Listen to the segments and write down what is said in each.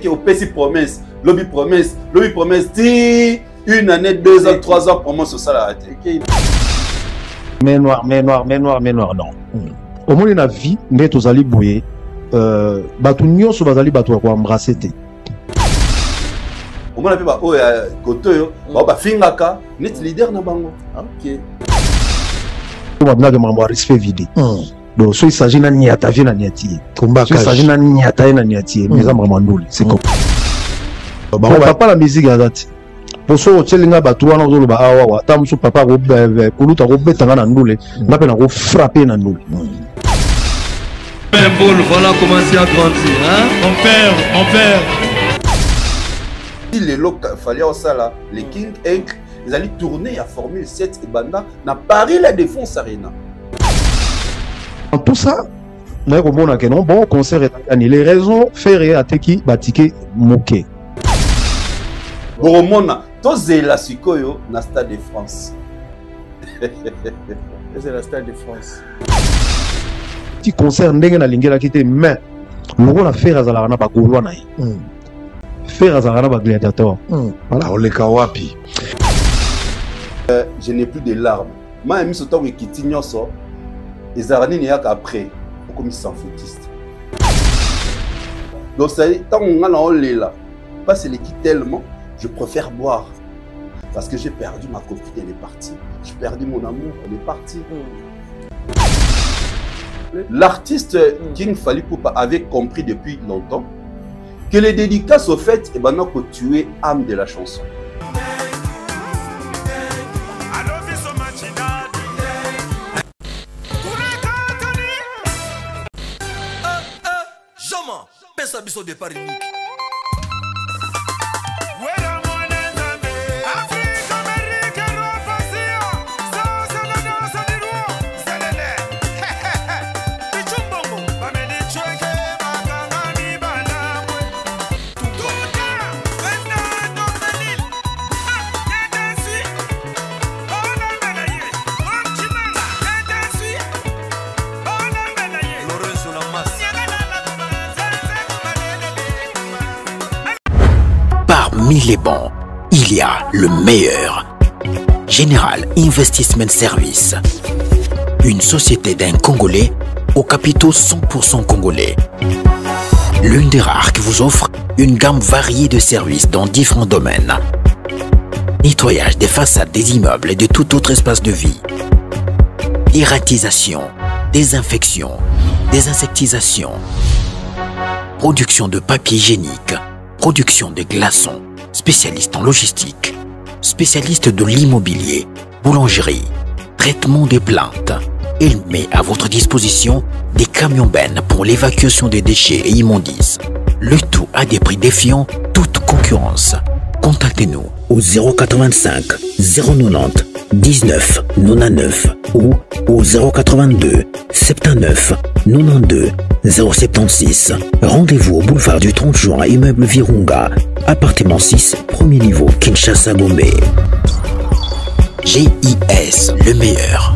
Au PC promesse, lobby promesse, dit 1 année, 2 ans, 3 ans, comment ça l'a arrêté. Mais noir, non. Au moins, la vie, net aux alliés bouillés, Batunion sur Bazali Batou à embrasser. Au moins, la vie, Kotoyo, Fingaka, net leader na bango. Ok. On va demander respect vidé. Donc, soit il s'agit d'un niata, il s'agit d'un niata, mais ça m'a c'est comme. Papa la musique à date. Pour ce que tu as battu, on a dit que tu as papa frappé dans nous. Voilà comment c'est à grandir, hein? On perd. Les locaux, fallait ça là, les King Egg, ils allaient tourner à Formule 7 et Banda, n'a Paris la défense arena. En tout ça, on a un bon concert. Les raisons faire à Teki Batike Moké. Boromona, tous la Sikoyo, na Stade de France. C'est la Stade de France. Petit concert, n'engue na lingela kite, mais nous on faire à Zalarana ba Gaulois faire à Zalarana ba gladiateur. Voilà, on les kawapi. Je n'ai plus de larmes. Moi, je suis en train de quitter Nyoso. Et Zarani n'y a qu'après, comme ils s'en foutissent. Donc, ça y est, tant qu'on a là, pas c'est l'équipe tellement, je préfère boire. Parce que j'ai perdu ma copine, elle est partie. J'ai perdu mon amour, elle est partie. L'artiste King Fally Ipupa avait compris depuis longtemps que les dédicaces au fait, non, que tu es âme de la chanson. Biso de Paris. Parmi les bons, il y a le meilleur. Général Investment Service. Une société d'un Congolais aux capitaux 100% congolais. L'une des rares qui vous offre une gamme variée de services dans différents domaines. Nettoyage des façades des immeubles et de tout autre espace de vie. Dératisation, désinfection, désinsectisation. Production de papier hygiénique. Production de glaçons, spécialiste en logistique, spécialiste de l'immobilier, boulangerie, traitement des plaintes. Il met à votre disposition des camions-bennes pour l'évacuation des déchets et immondices. Le tout à des prix défiant toute concurrence. Contactez-nous au 085 090 19 99 ou au 082 79 92 076. Rendez-vous au boulevard du 30 juin, immeuble Virunga, appartement 6, premier niveau, Kinshasa, Gombe. GIS, le meilleur.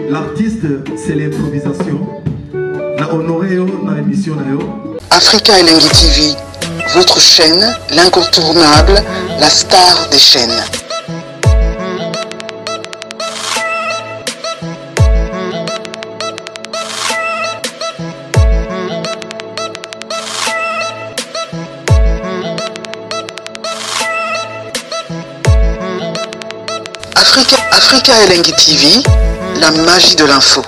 L'artiste, c'est l'improvisation. Na honoré dans l'émission. Africa Elengi TV, votre chaîne, l'incontournable, la star des chaînes. Africa Elengi TV, la magie de l'info.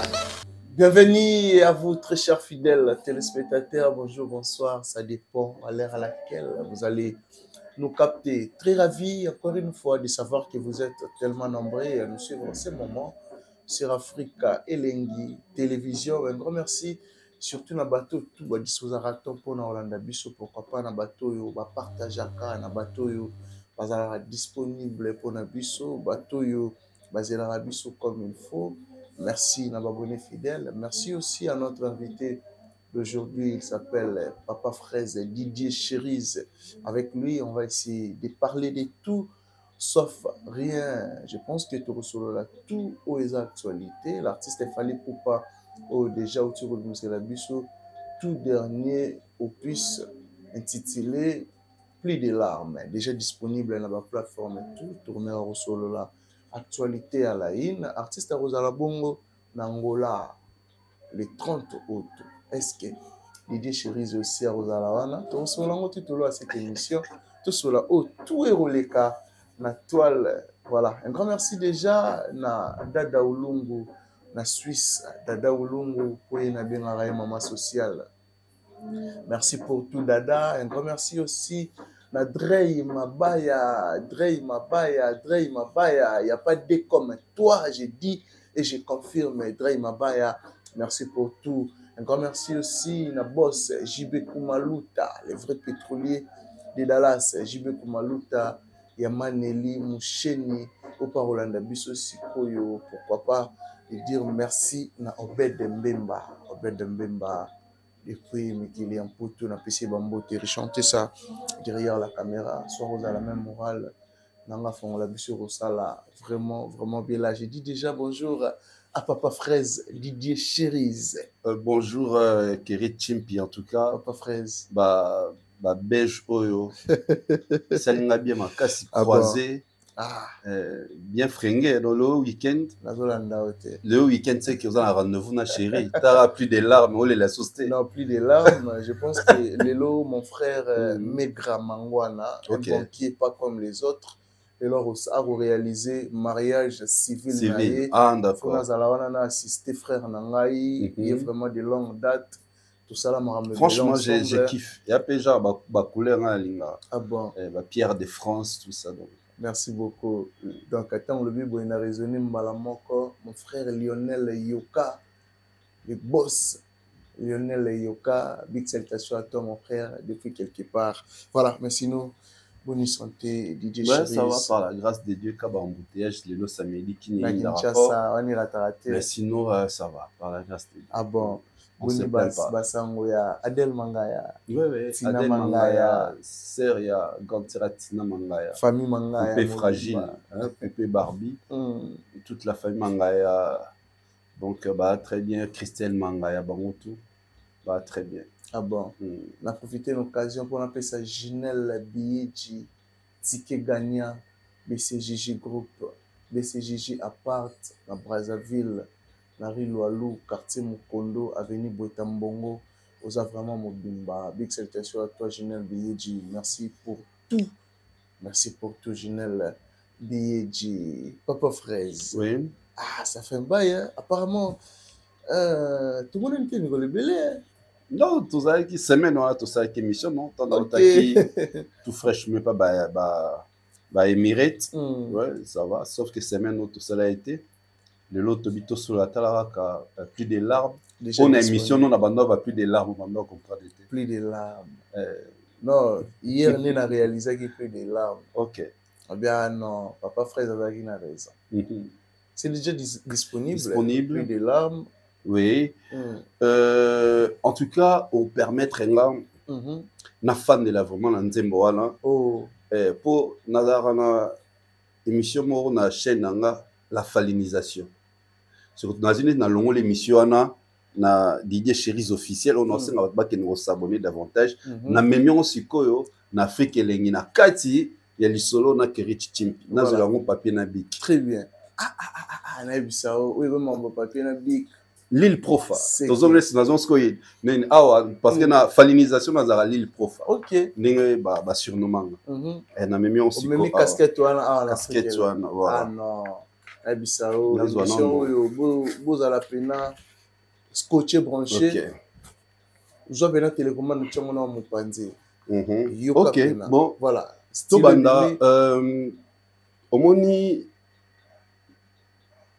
Bienvenue à vous, très chers fidèles téléspectateurs. Bonjour, bonsoir. Ça dépend à l'heure à laquelle vous allez nous capter. Très ravi, encore une fois, de savoir que vous êtes tellement nombreux à nous suivre en ce moment sur Africa Elengi Télévision. Un grand merci. Surtout na bateau tout va disposaraton pour na Hollanda biso, pourquoi pas na bateau yo ba partager na bateau yo bazala disponible pour na biso bateau yo bazela biso comme il faut. Merci na abonnés fidèles. Merci aussi à notre invité d'aujourd'hui, il s'appelle Papa Fraise Didier Cherise. Avec lui, on va essayer de parler de tout sauf rien. Je pense que tu reçois là tout aux actualités. L'artiste est Fally Ipupa déjà autour de Monsieur Labisso, tout dernier opus intitulé Pluie de larmes, déjà disponible dans la plateforme et tout, tourné au solo là. Actualité à la in, artiste à Rosala Bongo, Nangola, le 30 août. Est-ce que Didier Cherise aussi à Rosala Wana? Tout cela, tout à cette émission, tout cela, tout est roleka, na toile. Voilà, un grand merci déjà na Dada Ulungu. Na Suisse, Dada Ulungu, pour y bien maman sociale. Merci pour tout, Dada. Un grand merci aussi na Drey Mabaya. Il n'y a pas de comme toi, j'ai dit et je confirme, Drey Mabaya. Merci pour tout. Un grand merci aussi na boss JB Kumaluta, le vrai pétrolier de Dallas. JB Kumaluta, Yamaneli Moucheni, au Parolanda Bisso Sikoyo, pourquoi pas. Et dire merci à Obed Mbemba. Obed Mbemba, depuis Mikili Amputu, na PC Bambo, tu chanter ça derrière la caméra. Soit vous avez la même morale. Nanga font la biche Rosala. Vraiment, vraiment bien là. J'ai dit déjà bonjour à Papa Fraise Didier Cherise. Bonjour, Kéry Chimpi en tout cas. Papa Fraise. Bah, beige oyo. Salinga bien ma casse croisée. Bien fringué dans le week-end. Le week-end, c'est qu'ils ont un rendez-vous, na chérie. T'as plus de larmes, ou les sociétés. Non, plus de larmes. Je pense que Lélo, mon frère, Megra Mangwana, un banquier pas comme les autres. Et là, a réalisé mariage civil. Ah, d'accord. On a assisté frère Nangaï. Il y a vraiment de longues dates. Tout ça là, franchement, j'ai kiffé. Il y a déjà ma couleur, ah bon. Pierre de France, tout ça. Donc. Merci beaucoup. Donc, attends, le bible, il a raisonné, mon frère Lionel Yoka, le boss. Lionel Yoka, big salutation à toi, mon frère, depuis quelque part. Voilà, mais sinon, bonne santé, DJ Cherise. Ça va, par la grâce de Dieu, Kaba embouteillage, les lots samedi qui n'est pas rapport. On ira raté. Mais sinon, ça va, par la grâce de Dieu. Ah bon? Boni basango ya Adel Mangaya. Oui, Adel Mangaya, sœur ya Gantira Tina Mangaya. Famille Mangaya. Pépé fragile, Pépé Barbie. Toute la famille Mangaya. Donc, très bien. Christelle Mangaya, tout. Très bien. Ah bon. On a profité de l'occasion pour appeler ça Ginelle Bieji, Ticket Gagnant, BCGG Group, BCGG Apart, à Brazzaville. Nari Loalou, quartier Mukondo, avenue Boetambongo, aux vraiment Mobimba. Big salutation à toi, Ginelle Bieji. Merci pour tout. Merci pour tout, Ginelle Bieji. Papa Fraise. Oui. Ah, ça fait un bail, hein. Apparemment, tout le monde était le belé. Non, tout ça qui semaine, tout ça qui émission, non. Tout fraîche, mais pas Emirates. Ouais, ça va. Sauf que semaine, tout ça a été. Le lot de sur la talaraka, plus de larmes. On a émission, on a plus de larmes, on a compris. Plus de larmes. Non, hier, on a réalisé qu'il y a plus de larmes. Ok. Eh bien, non, Papa Fraise avait une raison. C'est déjà disponible. Disponible. Plus de larmes. Oui. En tout cas, on permettre na fan de la vraiment na nzembo wana. Pour na émission mo na chaîne nga la falinisation. Surtout dans une l'émission na Didier Cherise officiel, on a aussi nous s'abonner davantage. Na memion sikoyo na Afrique lengi na kati ya lisolo na Kéry Chimpi. Na zolango papier na bic. Très bien. Na bisa oui vraiment papier na bic. L'île Profa. Dans une destination skoyi. Parce que na falinisation na l'île Profa. OK. Ninge ba surnommant. Et na memion sikoyo. Même casquette wana casquette wana. Voilà. Ah non. Ebisao l'émission oyo bozala pena scotché branché. Je vais venir télécommande de Tchangona Moupanzi. Ok, bon. Voilà. Tobanda, Omoni,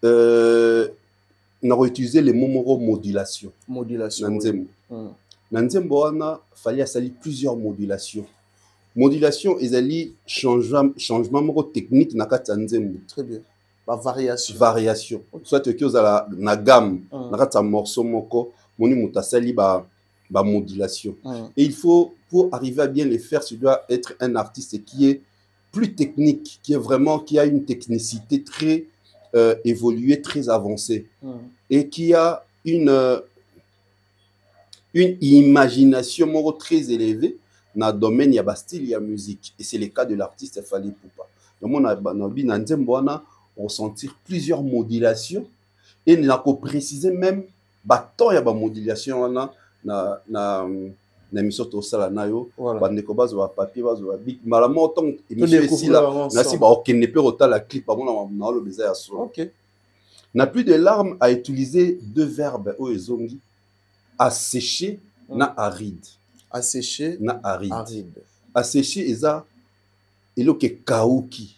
on a utilisé les mots modulation. Modulation. Nanzembo, il fallait salir plusieurs modulations. Modulation, ils allaient changement technique na katanzembo. Très bien. Variation. Variation. Soit que vous avez la gamme, na morceau moko, moni mutasali ba modulation. Et il faut, pour arriver à bien les faire, tu dois être un artiste qui est plus technique, qui a une technicité très évoluée, très avancée, et qui a une imagination très élevée dans le domaine de la style et la musique. Et c'est le cas de l'artiste Fally Ipupa. Donc, on ressentir plusieurs modulations et on a précisé même temps ya ba modulation na émission to sala nayo bandeko bazo ba papier bazo ba big malama autant émission ici là na si ba okene pe rota la clip amona na lo beza ya so. OK. N'a plus de larmes à utiliser deux verbes o ezongi assécher na aride. Assécher na aride. Assécher eza eloke kauki.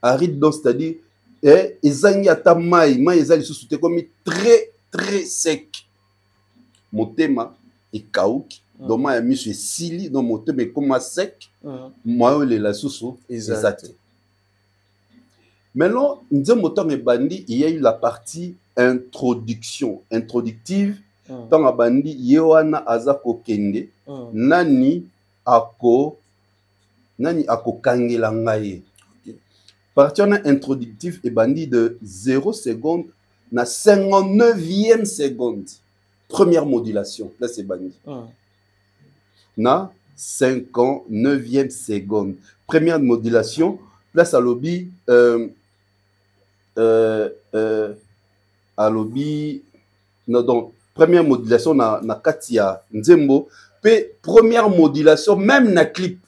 Aride donc c'est-à-dire ezangi ata mai eza lisusu te comme très très sec. Motema et kauki donc ma misu sili donc motema comme sec moi le la susu exact. Maintenant nous moto me bandi il y a eu la partie introductive dans bandi yewana azako kende nani ako kangela ngai. Partie introductive et bandi de 0 seconde na 59e seconde. Première modulation, là c'est bandi. Na 59e seconde. Première modulation, là ça lobby non donc première modulation na Katia Nzembo, puis première modulation même na clip.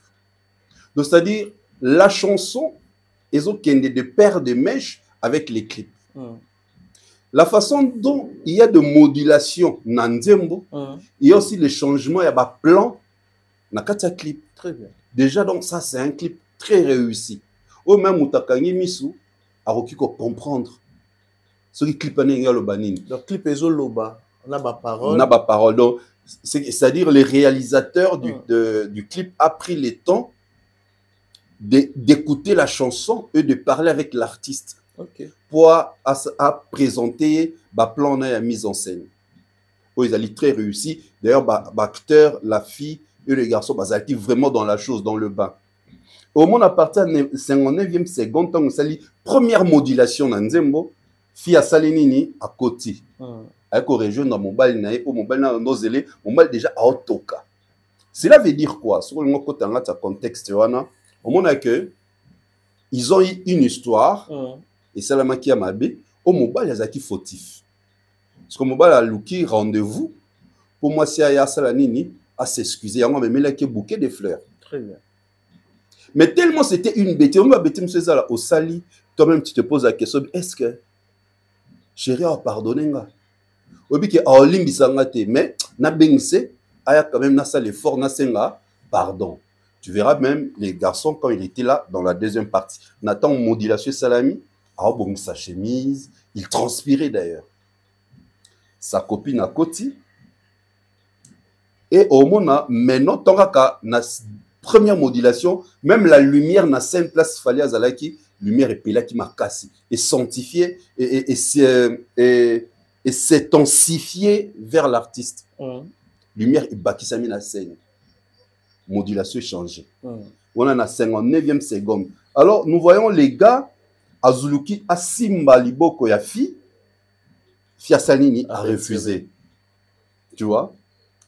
Donc c'est-à-dire la chanson ils ont de paire de mèches avec les clips. La façon dont il y a de modulation dans Nzembo, il y a aussi les changements, il y a des plans dans Katia clip. Très bien. Déjà donc ça c'est un clip très réussi. Au même Mutakangi Misu a reçu comprendre ce qui clip est le banine. Le clip est loba, on a pas parole. On a pas parole. Donc c'est-à-dire les réalisateurs du clip a pris le temps d'écouter la chanson et de parler avec l'artiste pour à présenter le plan de la mise en scène. Ils allaient très réussi. D'ailleurs, l'acteur, la fille et le garçon, ils allaient vraiment dans la chose, dans le bain. Au moins, à partir de la 59e seconde, on a première modulation dans Nzembo, fille à Salinini à côté. Avec la région dans mon bal, mon bal déjà à Otoka. Cela veut dire quoi? Sur le côté de contexte, au moment que ils ont eu une histoire et c'est la maquille à Mabé au mobile ils ont fautif parce que mobile a louki rendez-vous pour moi si aya salanini à s'excuser yango mais là qui bouquet de fleurs. Très bien. Mais tellement c'était une bêtise on va bêtise monsieur ça au sali toi-même tu te poses la question est-ce que chérie a pardonné nga obi que a limbisanga te mais na bengse aya quand même na ça l'effort na senga pardon. Tu verras même les garçons quand il était là dans la deuxième partie. Nathan modulation Salami, a bon sa chemise, il transpirait d'ailleurs. Sa copine à côté. Et au moment maintenant tant que na première modulation, même la lumière na scène place fallait à Zalaki, lumière et là qui m'a cassé et sanctifié et s'intensifié vers l'artiste. Lumière et bakisami na scène. Modulation changée. On a la 59e seconde. Alors, nous voyons les gars, Azuluki, Asimba Liboko Yafi, Fiasanini a refusé. Tu vois?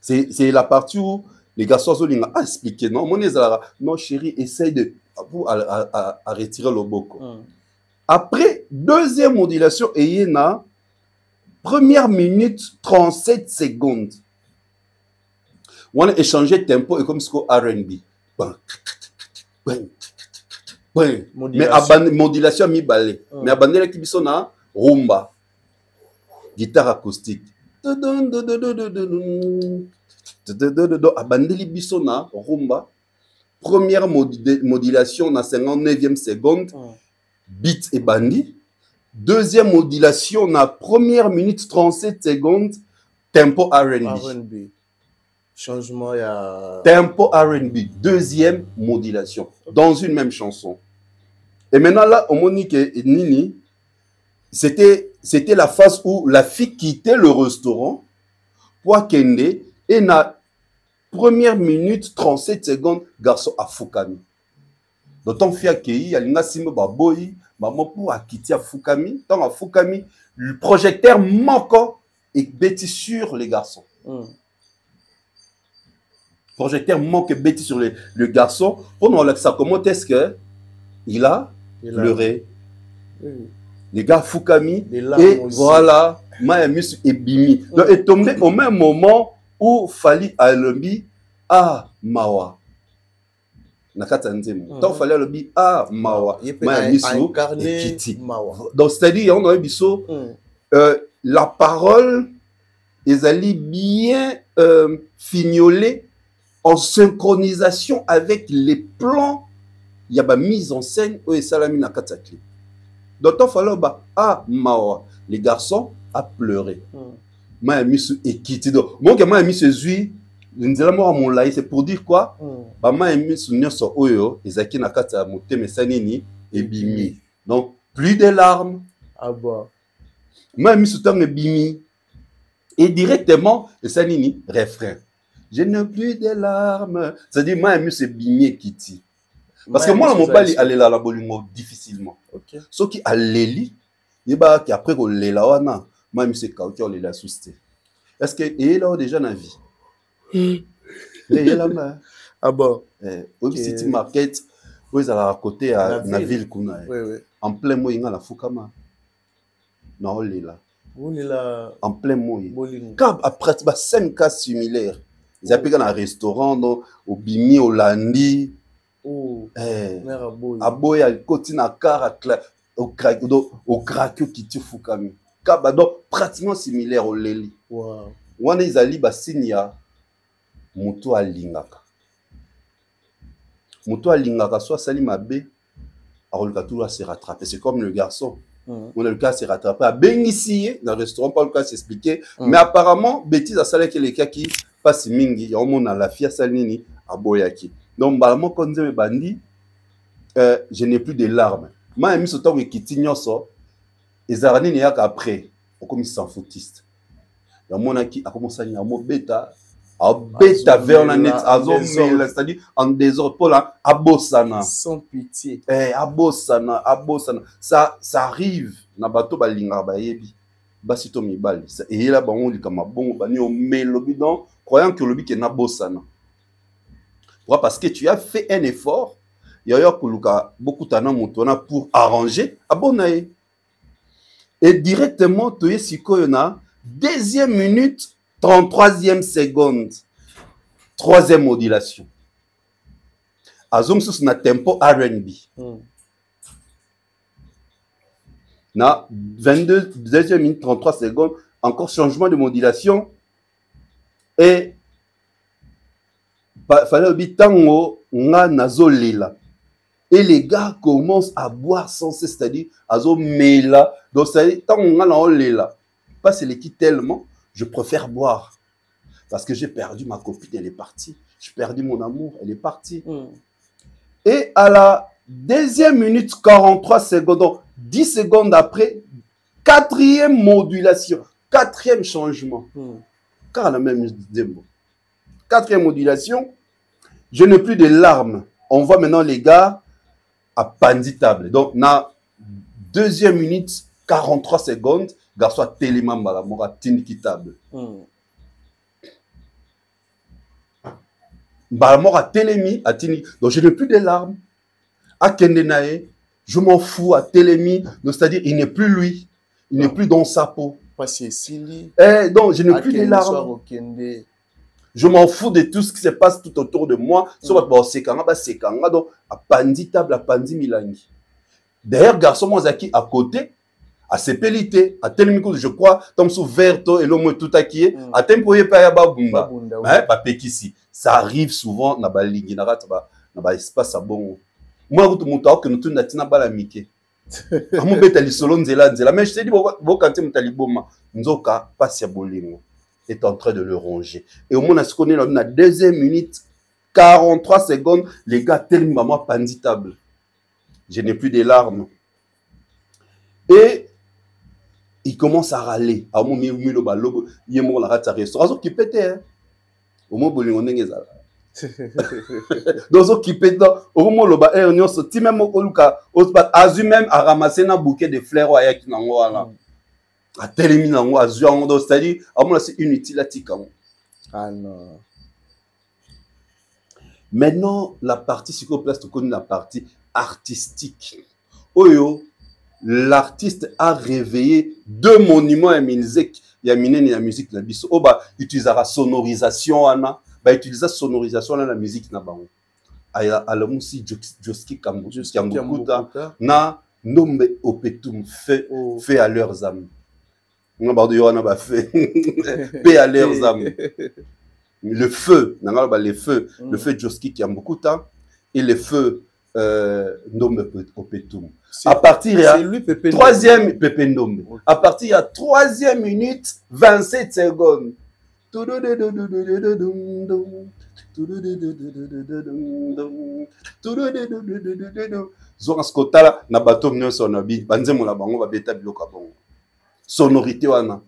C'est la partie où les garçons ont expliqué. Non, non, chérie, essaye de à retirer le boko. Après, deuxième modulation, et il y a première minute 37 secondes. On a échangé tempo et comme ce qu'on R&B. Mais à modulation mi balé. Mais à bandera qui sont na rumba, guitare acoustique. abandeli biso na rumba. Première modulation na 59e seconde, beat et bandi. Deuxième modulation na première minute 37 secondes, tempo R&B. Changement, il y a... Tempo R&B, deuxième modulation, dans une même chanson. Et maintenant là, on m'a dit que Nini, c'était la phase où la fille quittait le restaurant pour Kende et na première minute 37 secondes, garçon à Fukami. D'autant fait qu'il y a une sime baboyi, maman pour quitter à Fukami. Tant à Fukami, le projecteur manquant et bêtis sur les garçons. Projecteur manque et bêtis sur le garçon. Pendant ça, comment est-ce que il a pleuré? Les gars Fukami et voilà, Mayamus et Bimi. Donc, est tombé au même moment où Fali Alobi a Mawa. Nakata Nzemo. Donc Fali Alobi a Mawa. Mayamus et Kiti. Donc c'est-à-dire on a eu biso la parole ils allaient bien fignolée en synchronisation avec les plans. Il y a une mise en scène où Salami Nakata clip. Donc il fallait a Mawa. Les garçons a pleuré. Mayamus et Kiti. Donc moi Mayamus zui c'est pour dire quoi? Mayamus nyoso oyo ezaki nakata motema sanini et bimi. Donc plus de larmes. Ah bah. Mayamus tang bimi. Et directement sanini refrain. Je n'ai plus de larmes. C'est-à-dire Mayamus et bimi et Kiti. Parce que moi, mon pali allait là la bolingo difficilement. Ce qui allait li, il bah qui après qu'on l'est là wana, moi c'est quand on l'est là sousté. Est-ce que il là déjà dans vie? Il est là main. Ah bon. Au City Market, où ils à côté à la ville kuna. En plein mois il y a la Fukama. Non il est là. On est là. En plein mois. Quand après 5 cas similaires, ils appellent dans un restaurant au Bimi au Landi. Aboy al kotina kara au craque qui tu Fukami. Kabado pratiquement similaire au Leli. Wow. Wana izali basinya mutu alingaka. Mutu alingaka soit sali mabe a toujours se rattraper. C'est comme le garçon. On a le cas se rattraper à Bengisi dans le restaurant pas le cas s'expliquer. Mais apparemment bêtise à salé que les cas qui passe mingi ya on a la fia salini aboyaki. Donc, quand je me bandi, je n'ai plus de larmes. Moi, je me suis dit que et Zarani n'est qu'après, comme ils s'en foutisent. Il y a mon qui a commencé à dire bêta, vers la net, c'est-à-dire en désordre, pour la abosana. Sans pitié. Abosana. Ça arrive, na bato balinga bayebi, basito mibali. Et là, on dit comme bon, bani on met le bidon, croyant que le bidon est nabosana. Parce que tu as fait un effort, il y a beaucoup de pour arranger, abonner. Et directement, tu es si deuxième minute, 33e seconde, troisième modulation. Azom sous na tempo R&B. Na 22e minute, 33 secondes, encore changement de modulation. Et fallait oublier tango nga nazolela et les gars commencent à boire sans cesse, c'est-à-dire azomela. Donc ça dit tango nga naolela pas c'est l'équipe tellement je préfère boire parce que j'ai perdu ma copine, elle est partie, j'ai perdu mon amour, elle est partie. Et à la deuxième minute 43 secondes, donc 10 secondes après, quatrième modulation, quatrième changement, car la même démo. Quatrième modulation, je n'ai plus de larmes. On voit maintenant les gars à panditable. Donc, na deuxième minute, 43 secondes, garçon téléman balamora tinikitable. Balamora télémi à tini. Donc, je n'ai plus de larmes. À Kendenae, je m'en fous à télémi. Donc, c'est-à-dire, il n'est plus lui. Il n'est plus dans sa peau. Donc, je n'ai plus de larmes. Je m'en fous de tout ce qui se passe tout autour de moi. Donc, à pandi table, à pandi milangi. D'ailleurs, garçon Mozaki à côté, à sepelité, à tel micro, je crois, comme sous verto et l'homme tout acquis, à tempoyer pas ya babunda. Bah pekisi. Ça arrive souvent na ba ligue na ba espace à bon. Moi tout mon temps que nous tout natina bala mike. Amu beta li solo nzela nzela, mais je te dis bo kanté mutali boma. Nzoka passe ya bolingo est en train de le ronger. Et au moins, on est la deuxième minute, 43 secondes, les gars, tellement panditable. Je n'ai plus de larmes. Et il commence à râler. À mon milieu, il y a mon restaurant qui pétait. Au moins, on est là. Donc, qui pète, au moment où on est sorti, même au Luka, Azu même a ramassé un bouquet de fleurs à Yakinangoa. À téléminango, à Zuango, c'est-à-dire, à mon c'est inutile à Tikamo. Ah non. Maintenant, la partie psychoplaste, on connaît la partie artistique. Oyo, l'artiste a réveillé deux monuments à musique. Il y a la musique na biso. Oh bah, utilisera sonorisation ana, bah utiliser sonorisation na la musique na bango. Aya alamusi Joski Kambukuta na nombe opetum fait à leurs âmes. On a fait paix à leurs âmes. Le feu, le feu Joski Kambukuta et le feu Nombe Opetum. À partir de troisième Pepe Nombe. À partir de troisième minute 27 secondes. Zora skotala na bato nyonso na bi banzemo la bango babeta biloka bango. Sonorité wana.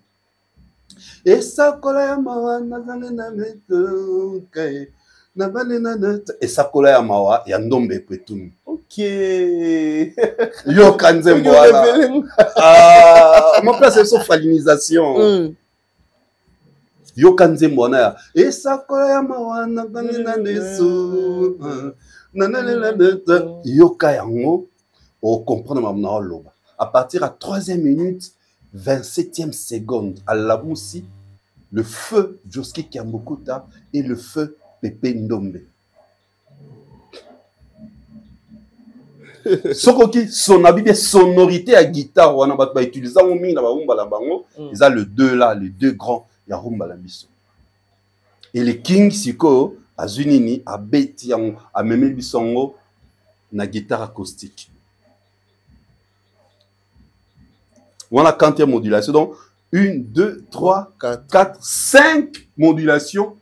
Et ça kola ya mawa na na meto kai. Et ça kola ya mawa ya Ndombe Opetum. Ok. Yo kanzembo wala. Ah, mon place c'est son falinisation. Yo kanzembo wana ya. Et ça kola ya mawa na neso. Yo kayango. On comprend ma loba. À partir à 3e minute 27e seconde, à la moussi, le feu Joski Kambukuta et le feu Pepe Ndombe. Sokoki, son habit, sonorité à guitare, on a utilisé un mine à Rumba la bango, ils ont le deux là, les deux grands, il y a Rumba la biso. Et les King Siko, à Zunini, à Beti, à Meme Bisongo, na guitare acoustique. Voilà quand il y a modulation. Donc, 1, 2, 3, 4, 5 modulations.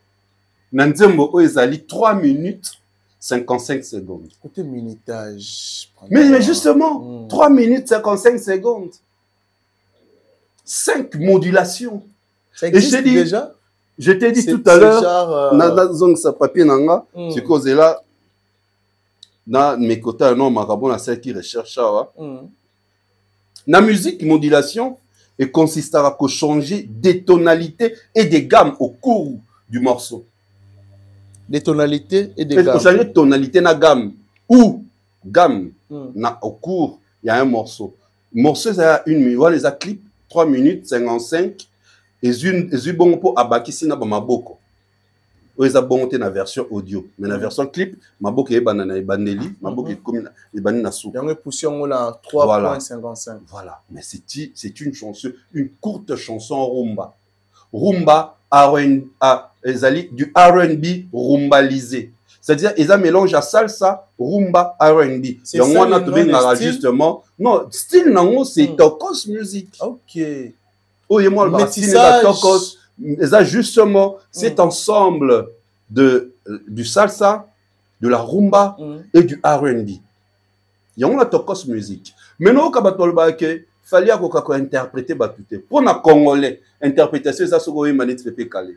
Nanzembo Oezali, 3 minutes 55 secondes. Côté minutage. Mais justement, 3 minutes 55 secondes. 5 modulations. Ça existe déjà? Je t'ai dit tout à l'heure, dans ce papier, c'est cause là, dans mes côtés, non, Marabon, la celle qui recherche. La musique modulation et consistera à changer des tonalités et des gammes au cours du morceau. Des tonalités et des gammes. Changer tonalité na gamme ou gamme na au cours il y a un morceau. Morceau ça a 1 minute, voilà les clips 3 minutes 55 et une bon pour abakisi na ba maboko. Ils ont bon na version audio, mais la version clip, maboko e banana e bandeli, maboko e comme e banana sou. Il y a une position là 3.55. Voilà, mais c'est une chanson, une courte chanson rumba. Rumba ezali du R&B rumbalisé. C'est-à-dire ils ont mélange à salsa, rumba, R&B. C'est ça on a trouvé justement non, style nango c'est tokos music. OK. Oh et moi le style de tokos. Ça justement cet ensemble du salsa, de la rumba et du R&B. Il y a la tokos musique. Maintenant il fallait interpréter batute. Pour na congolais, interprétation ça se goye manit fait calé.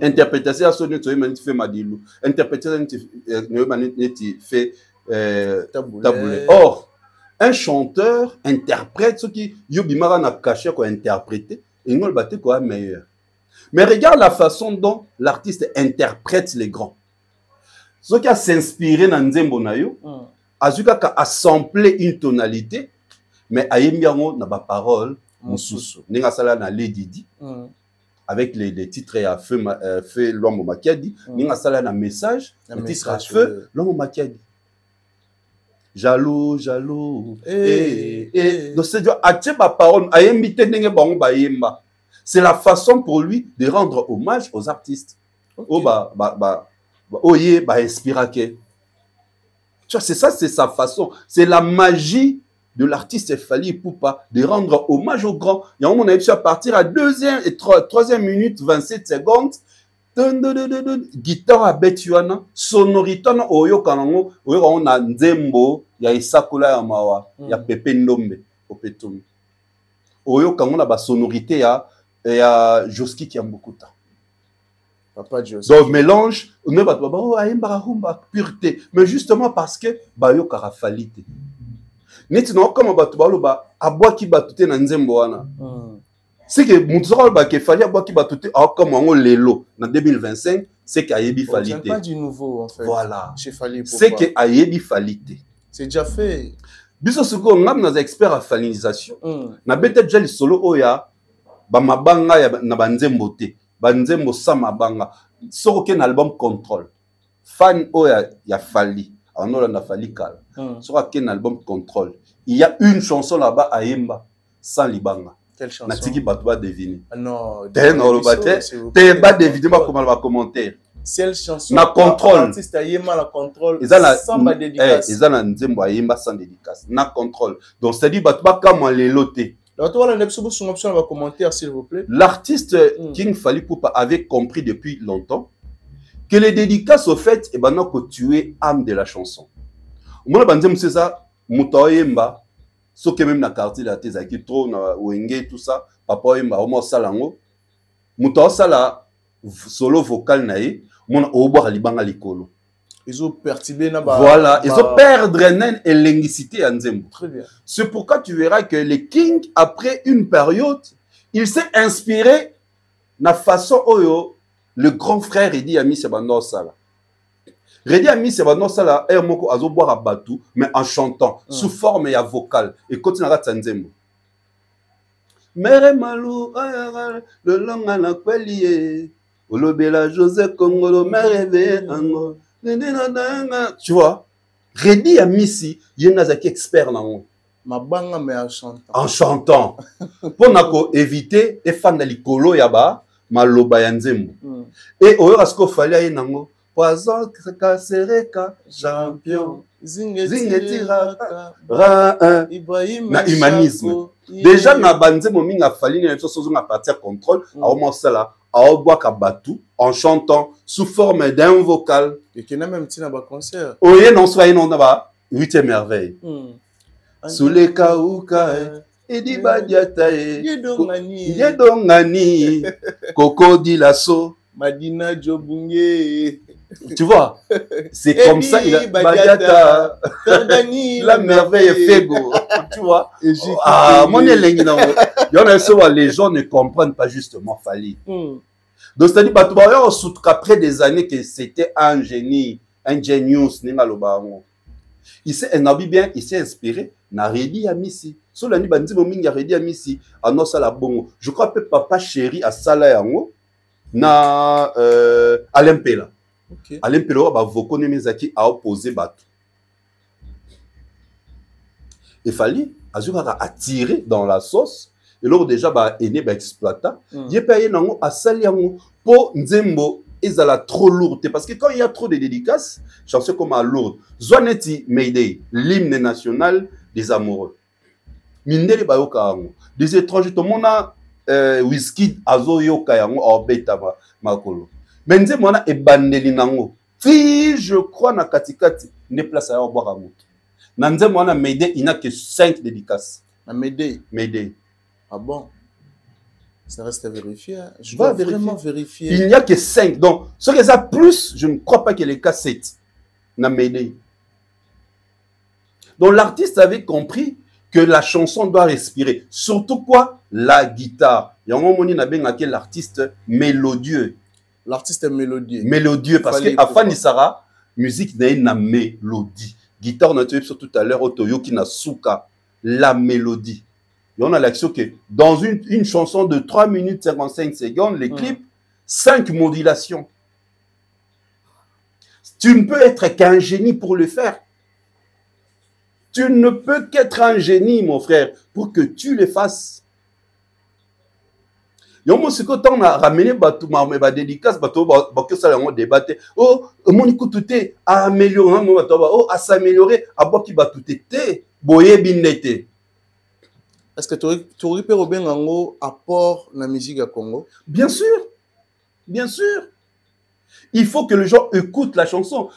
Interprétation ça se manit fait madilu. Interprétation manit fait taboulé. Or un chanteur interprète ce qui yobimara na caché quoi interpréter. Et nous, le bateau quoi meilleur. Mais regarde la façon dont l'artiste interprète les grands. Ce qui a s'inspiré dans Nzembo Nayo, Azuka a assemblé une tonalité, mais Ayembiango n'a pas parole, Moussoussou. Nenga sala na Lady Di, avec les titres à feu l'homme Makiadi, Nenga sala na message, le titre à feu l'homme Makiadi. Jaloux, jaloux. Donc c'est dire, atie ba parole, ayembi te ndenge bango ba yemba. C'est la façon pour lui de rendre hommage aux artistes. Oh oye ba inspirake. Tu vois, c'est ça, c'est sa façon. C'est la magie de l'artiste Fally Ipupa de rendre hommage aux grands. Il y a un moment, on a à partir à 2e et 3e minute 27 secondes. Guitare à Betuana, sonorité oyo kanango, oyo on a nzembo, ya Isakula ya mawa, ya Pepe Ndombe, Opetum. Oyo kango na ba sonorité ya Joski Kiambukuta. Papa Joski. Donc mélange, on ne va pas ayemba pureté, mais justement parce que ba yo karafalité. Neti no comme ba tubalo ba abwa ki batute na nzembo wana. C'est que Moutsoro ba ke Fally abwa ki batute comme on lelo na 2025, c'est qu'ayebi Fally. C'est pas du nouveau en fait. Voilà. Chez Fally. C'est que ayebi Fally. C'est déjà fait. Biso suko ngam na expert à Fallyisation. Na bete déjà le solo oya ba mabanga ya na banzembo te. Banzembo sa mabanga. Soko ke na album Control. Fan oya ya Fally. On a Fally Kala. Soko ke na album Control. Il y a une chanson là-bas à Yemba sans libanga. Quelle chanson? Natiki Batouba deviner. Ah non. T'es non le bate. T'es pas deviner moi comment va commenter. Quelle chanson? Na Control. L'artiste a Yemba la Control. Sans ma dédicace. Ils ont un nzembo à Yemba sans dédicace. Na Control. Donc c'est dit Batouba comme les lotés. S'il vous plaît. L'artiste King Fally Ipupa avait compris depuis longtemps que les dédicaces au fait et ben que tu es âme de la chanson. Moi banzem c'est ça muto yemba so que même na quartier la teza qui trop na wenge tout ça papa yemba au moins salango muto sala solo vocal nae mon oboa libanga likolo. Ils ont perturbé voilà, ils ont perdre et l'engicité à Nzembo. Très bien. C'est pourquoi tu verras que les Kings, après une période, il s'est inspiré de la façon où le grand frère Redi Ami Sebano Sala. Redi Ami Sebano Sala est un mot à boire à Batou, mais en chantant, sous forme et à vocal. Et continue à Nzembo. Mere Malou, le long à la Kwelié, Olobela José Kongolo, Mere Ango. Tu vois, Redi Amisi, il y a un expert dans ma banga mais en chantant. En chantant. Pour éviter les fans de l'icolo yaba, maloba yanzembo. Et au rasko fallait nango, poison sereka champion. Zingetiraka ra Ibrahim na humanisme. Déjà na banzembo minga fali na chose à partir contrôle, au moins ça là. En chantant sous forme d'un vocal. Et qui n'a même tina ba concert. Oye non soyez non ba 8e merveille. Sous les kaouka edi badiata yedongani Coco di lasso Madina Jobungé. Tu vois, c'est comme ça il a badiata la merveille Fego. Tu vois. Ah mon elengi non. Les gens ne comprennent pas justement Fally. Donc c'est-à-dire qu'après des années que c'était un génie, un genius, il s'est bien, il s'est inspiré. Na Redi Amisi. Sur l'année bandi mominga Redi Amisi. Ano sala bongo. Je crois que papa chéri a sala yango na Alain Pela. Alain Pela va voko nemezaki a opposé Batou. Il fallait Azura attirer dans la sauce. Et là, déjà, bah, aîné, bah, exploita. Il est payé nango à saliango pour Nzembo. Ils ont trop lourde. Parce que quand il y a trop de dédicaces, chanson comme à lourde. Zwaneti Mayday, l'hymne national des amoureux. Mindele bayoka yango. Des étrangers, tout le monde a whisky azo yoka yango or beta makolo. Mais Nzembo na ebandeli nango. Si je crois na katikati, ne place à boire à moto. Na Nzembo na Mayday, il n'a que 5 dédicaces. Na Mayday. Mayday. Ah bon? Ça reste à vérifier. Je dois vraiment vérifier. Il n'y a que 5. Donc, ce que ça plus, je ne crois pas qu'il y ait cas 7. Donc, l'artiste avait compris que la chanson doit respirer. Surtout quoi? La guitare. Il y a un moment où l'artiste mélodieux. L'artiste est mélodieux. Mélodieux. Parce que Afani Sara, musique n'a une mélodie. Guitare, on a vu tout à l'heure, Otoyo qui n'a souka. La mélodie. Et on a l'action que dans une chanson de 3 minutes 55 secondes, les clips, 5 modulations. Tu ne peux être qu'un génie pour le faire. Tu ne peux qu'être un génie, mon frère, pour que tu les fasses. Yomo siko tant na ramené batou ma dédicace batou que ça on débatté. Oh mon écoute à améliorer mon batou oh à s'améliorer à boki batou té boye binete. Est-ce que tu aurais pu bien un apport dans la musique à Congo? Bien sûr. Bien sûr. Il faut que les gens écoutent la chanson.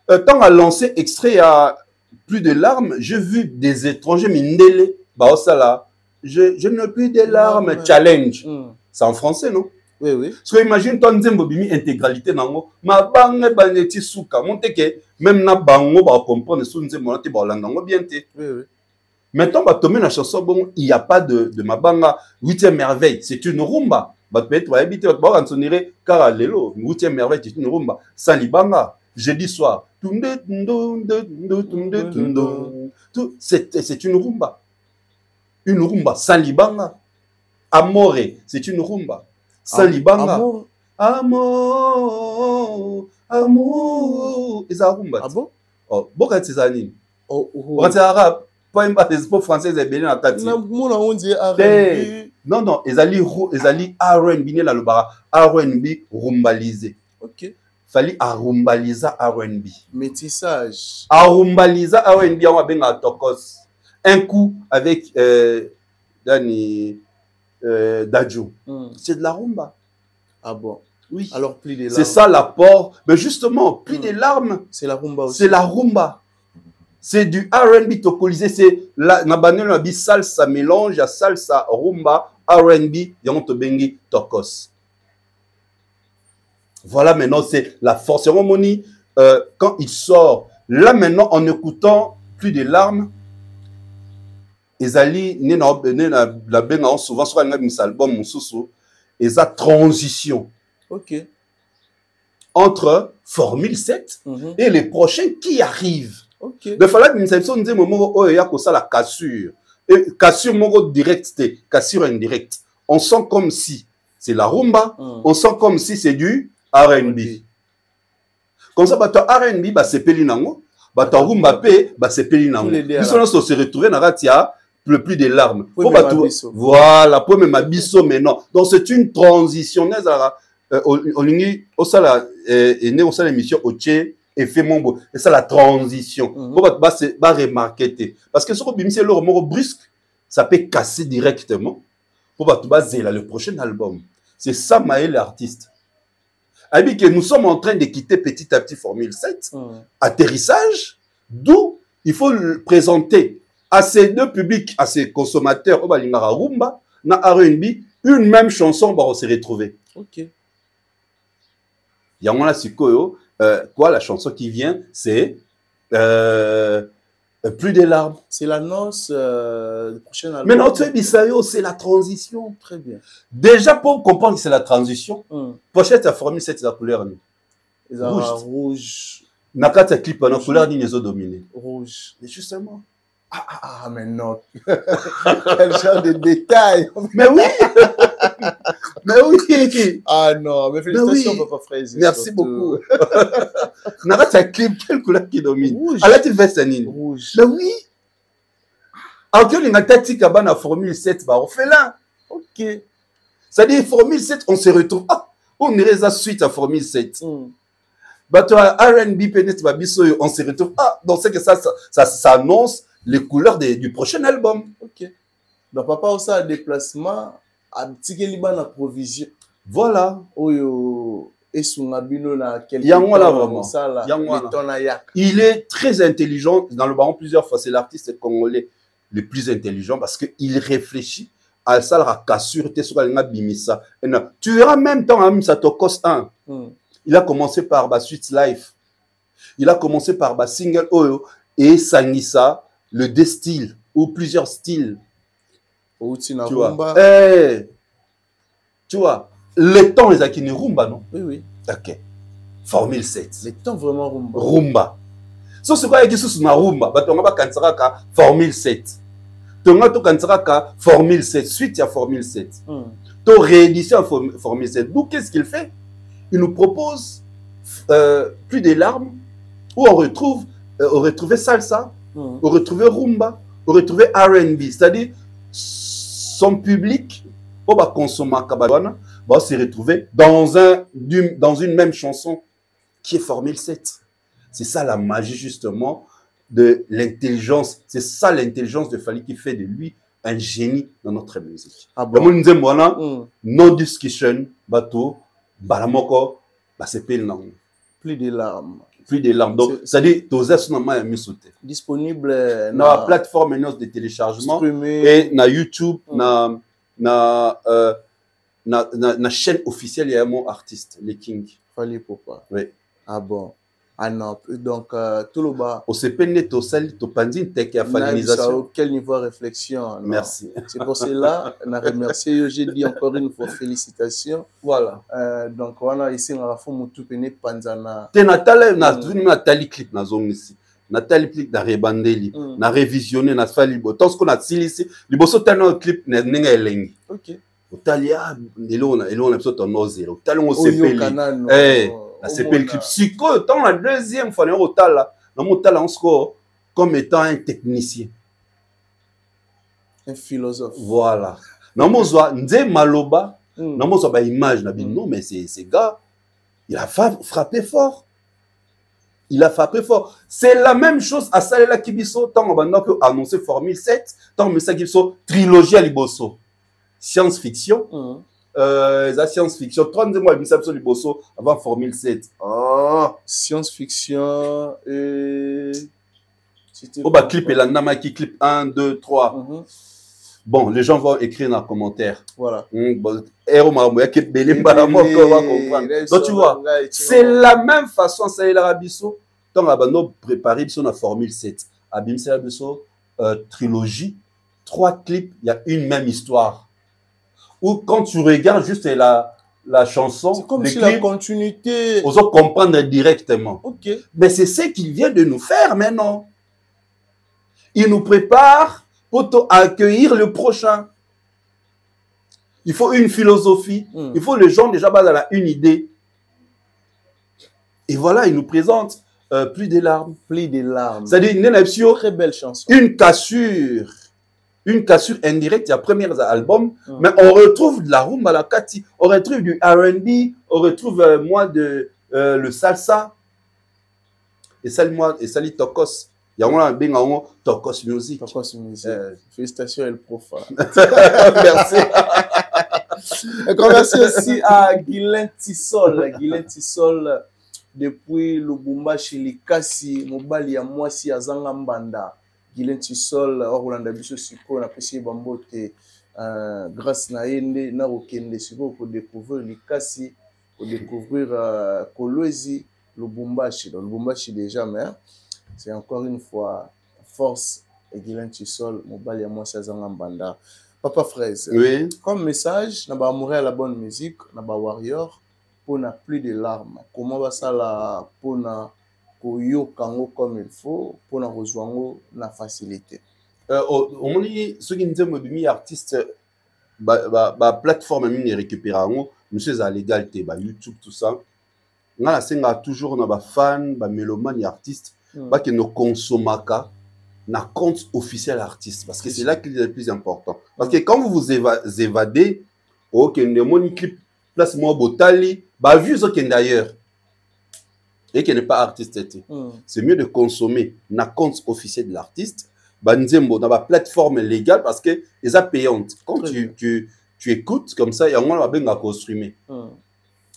Tant à lancer extrait à plus de larmes, j'ai vu des étrangers mindele bah ça là. Je n'ai plus de larmes challenge. C'est en français, non? Oui, oui. Parce que imagine ton nzembo bimi intégralité nango. Ma bange baneti souka. Monte que même na bango ba comprendre sous nzembo na te ba landango bien te. Oui, oui. Maintenant, bah, tomber la chanson, bon, il n'y a pas de Mabanga. 8e merveille, c'est une rumba. Bah, peut-être, va habiter, bah, on sonnerait Karalelo. 8e merveille, c'est une rumba. Salibanga, jeudi soir. C'est une rumba. Une rumba. Salibanga. Amore, c'est une rumba. Salibanga. Amour. Amour. Amour. Et ça rumba. Ah bon? Oh, bon, quand c'est ça, oh. Quand c'est arabe. Pas une base français est bien en tête. Non, non, ils allaient R&B là le bara R&B rumbalisé. OK. Fallait rumbaliser R&B. Métissage. Rumbaliser R&B on va bien à Tokos. Un coup avec Dani Dadjo. C'est de la rumba. Ah bon. Oui. Alors plus des larmes. C'est ça l'apport. Mais justement, plus des larmes. C'est la rumba aussi. C'est la rumba. C'est du R&B tocolisé, c'est la nabanel na bi salsa mélange à salsa rumba R&B yango bengi tokos. Voilà maintenant c'est la force cérémonie quand il sort là maintenant en écoutant plus de larmes ezali né na la benga souvent sur un album mususu eza transition. OK. Entre Formule 7 et les prochains qui arrivent. Okay. Il fallait que nous disions que y a la cassure. Et cassure direct, cassure indirect. On sent comme si c'est la rumba, on sent comme si c'est du R&B. Comme ça, R&B, c'est Pelinango, rumba, c'est Pelinango. Nous sommes se retrouver dans le plus de larmes. Voilà, pour même abisso maintenant. Donc c'est une transition. On sala l'émission au Tché. Et fait mon beau. Et ça, la transition. Bah remarquer. Parce que ce que c'est le mot brusque, ça peut casser directement. Pour le prochain album. C'est ça, Maël, l'artiste. Que nous sommes en train de quitter petit à petit Formule 7. Atterrissage. D'où il faut le présenter à ces deux publics, à ces consommateurs, au Balingara Rumba, na R&B, une même chanson, on va se retrouver. OK. Yamana Sikoyo. Quoi, la chanson qui vient, c'est Plus de larmes. C'est l'annonce du prochain album. Mais notre Bissayo, c'est la transition. Très bien. Déjà, pour comprendre que c'est la transition, pochette a formé cette couleur. Rouge. Nakata clip, la couleur n'est pas dominée. Rouge. Mais justement. Ah, mais non. Quel genre de détails. Mais oui. Mais oui. Ah non, mais félicitations, oui. Papa Fraise. Merci beaucoup. Nakata clip, quelle couleur qui domine? Rouge. Elle a été veste rouge. Mais oui. Alors que les Kabana Formule 7, on fait là. OK. C'est-à-dire, Formule 7, on se retrouve. On irait à suite à Formule 7. R&B, on se retrouve. Donc c'est que ça annonce les couleurs du prochain album. OK. Donc, papa, aussi a un déplacement à petit liban à provision. Voilà. Et son abino là, il est très intelligent. Dans le baron, plusieurs fois, c'est l'artiste congolais le plus intelligent parce qu'il réfléchit à ça, la cassure, bimisa. Tu verras même temps, ça Tokos 1. Il a commencé par Suite Life. Il a commencé par Single Oyo et Sangisa, le deux styles ou plusieurs styles. Tu vois. Tu vois, les temps, les akine rumba, non? Oui, oui. Ok. Formule 7. Les temps vraiment rumba. Rumba. So, c'est quoi qui est na rumba? On va kansaraka Formule 7. Tonga to kansaraka Formule 7. Suite à Formule 7. To réédition Formule 7. Donc, qu'est-ce qu'il fait? Il nous propose plus de larmes où on retrouve salsa, on retrouver rumba, on retrouver R&B, c'est-à-dire son public, on va consommer Kabadwana, va se retrouver dans une même chanson qui est Formule 7. C'est ça la magie justement de l'intelligence. C'est ça l'intelligence de Fally qui fait de lui un génie dans notre musique. Ah bon? No discussion, bateau, balamoko, c'est pas le nom. Plus de larmes. Plus de larmes. Donc, c'est-à-dire, disponible dans la plateforme de téléchargement et na YouTube, na chaîne officielle, il y a mon artiste, les King. Fally Ipupa. Oui. Ah bon. Ah non, donc tout le bas. Au CPN, au sel, au pandine, tech et affalinisation. Quel niveau de réflexion? Non. Merci. C'est pour cela, on a remercié, j'ai dit encore une fois félicitations. Voilà. Donc on a ici, on a fait mon tout péné panzana. T'es Nathalie clip na zone ici. Nathalie clip na rebandeli, na révisionné, na fali. Tant ce qu'on a dit ici, les bossos t'as un clip n'a elengi. Ok. Au talia, et on a besoin de nos zéro. Talon au CPL. Eh. La CP le clip. Si quand la deuxième fois, on score comme étant un technicien. Un philosophe. Voilà. Nze Maloba, ba image, non, mais ces gars, il a frappé fort. Il a frappé fort. C'est la même chose à Salela Kibiso, tant on a annoncé Formule 7, tant on a Kibiso, trilogie à Liboso. Science-fiction. La science-fiction, 32 mois, il me Liboso avant Formule 7. Oh, science-fiction et. Oh, bah, clip et la Namaki clip 1, 2, 3. Bon, les gens vont écrire dans les commentaires. Voilà. Donc, tu vois, c'est la même façon, ça y est, l'Arabiso. Tant qu'on préparé la Formule 7. Abim Selabiso, trilogie, 3 clips, il y a une même histoire. Ou quand tu regardes juste la chanson, c'est comme si la continuité. On doit comprendre directement. Ok. Mais c'est ce qu'il vient de nous faire maintenant. Il nous prépare pour accueillir le prochain. Il faut une philosophie. Il faut les gens déjà basent à une idée. Et voilà, il nous présente plus de larmes. Plus de larmes. C'est-à-dire une très belle chanson. Une cassure indirecte, il y a premier album, mais on retrouve de la rumba, la kati, on retrouve du R&B, on retrouve le salsa, et ça lit Tokos. Il y a un Tokos Music. Tokos Music. Félicitations, El Profa. Merci. Un grand merci aussi à Guylain Tissol. Guylain Tissol, depuis Lubumbashi, Likasi, Mobali, Amwasi, Azanga Mbanda. Guylain Tissol, Orlando Biso Siko, on a apprécié Bambote, grâce à Yende, Narokende Siko, pour découvrir Likasi, pour découvrir Kolwezi, Lubumbashi. Donc, Lubumbashi déjà, mais c'est encore une fois force et Guylain Tissol, Mobali, Amwasi, Azanga Mbanda. Papa Fraise, oui. Comme message, on va mourir à la bonne musique, on va warrior, pour n'a plus de larmes. Comment va ça là, pour n'a comme il faut, pour n'a rejoindre la facilité. On dit ceux qui nous disent artiste, plateforme même récupérer monsieur à l'égalité, YouTube tout ça. On a toujours on fan, mélomane artiste, qui nous consommaka. Na compte officiel artiste, parce que c'est là qu'il est le plus important. Parce que quand vous vous évadez, ok, mon clip, place moi botali, vu ce qui est d'ailleurs, et qui n'est pas artiste, c'est mieux de consommer na compte officiel de l'artiste, nzembo dans la plateforme légale, parce que les a payantes. Quand tu écoutes comme ça, il y a un peu de construire.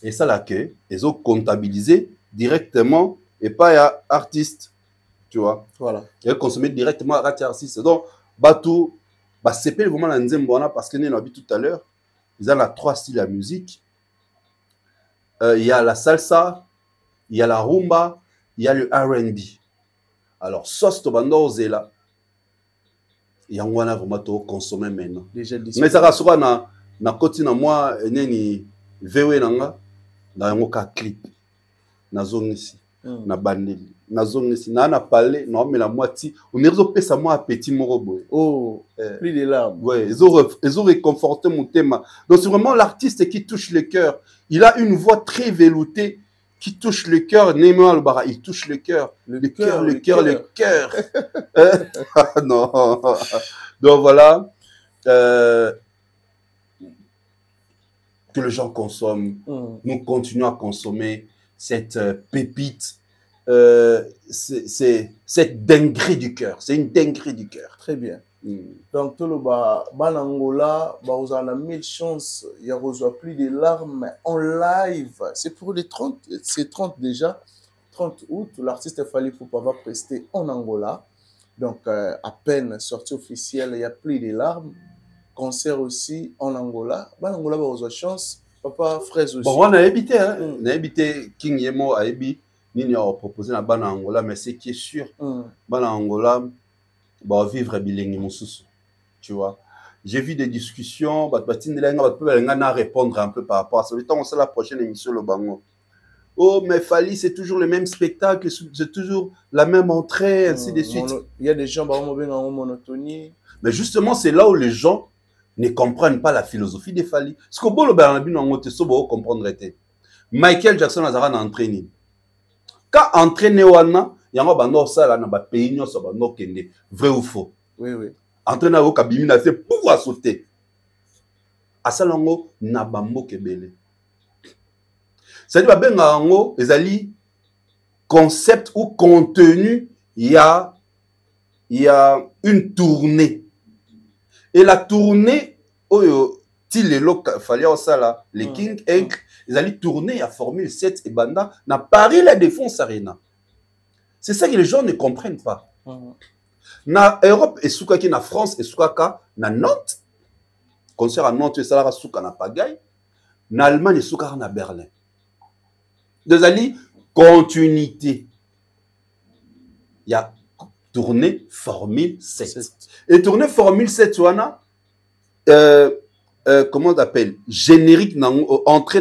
Et ça là que ils ont comptabilisé directement et pas à artiste. Tu vois, voilà. Et consommer directement à l'artiste. Donc, Batou, c'est pas vraiment la nzembona parce que nous avons vu tout à l'heure, ils ont la 3 styles de musique. Il y a la salsa, il y a la rumba, il y a le R&B. Alors, sauce to bando zela. Il y a un vraiment to consommer maintenant. Mais ça rassura na côté na moi neni VW nanga na ngoka clip na zone ici na bandeli. Na parlé, non, mais la moitié, on est résolu ça moi petit morobo. Oh, plus de larmes. Ouais, ils ont réconforté mon thème. Donc c'est vraiment l'artiste qui touche le cœur. Il a une voix très veloutée qui touche le cœur, Neymar Albara, il touche le cœur. Le cœur. Non. Donc voilà. Que les gens consomment. Nous continuons à consommer cette pépite. C'est cette dinguerie du cœur. C'est une dinguerie du cœur. Très bien. Donc, tout le Angola, vous avez 1000 chances, il y a plus de larmes en live. C'est pour les 30, c'est 30 déjà. 30 août, l'artiste Fally Ipupa va prester en Angola. Donc, à peine sortie officielle, il y a plus de larmes. Concert aussi en Angola. Angola, vous avez chance. Papa, fraise aussi. Bon, on a habité, hein. On a habité King Yemo a habité. Nous avons proposé la banane Angola, mais c'est qui est sûr. Banane Angola. Bah, vivre bilingue, tu vois. J'ai vu des discussions, bah, répondre un peu par rapport à ça. On sait la prochaine émission, le Bango. Oh, mais Fally, c'est toujours le même spectacle, c'est toujours la même entrée, ainsi de suite. Il y a des gens qui ont en monotonie. Mais justement, c'est là où les gens ne comprennent pas la philosophie de Fally. Ce que vous pouvez comprendre, Michael Jackson a entraîné. Quand entraîné, il y a un pays vrai ou faux. Oui, oui. Entraîné au cabinet, c'est pour sauter. À ça, n'a pas de c'est-à-dire que les concept ou contenu, il y a une tournée. Et la tournée, les King Egg, ils allaient tourner à Formule 7 et Banda, na Paris la Défense Arena. C'est ça que les gens ne comprennent pas. Na Europe et Soukaki, na France et Soukaka, na Nantes, concert à Nantes et Salara Souka na Pagaille, na Allemagne et Soukaka na Berlin. Deux alliés, continuité. Il y a tournée Formule 7. Et tournée Formule 7, comment on appelle? Générique, entrée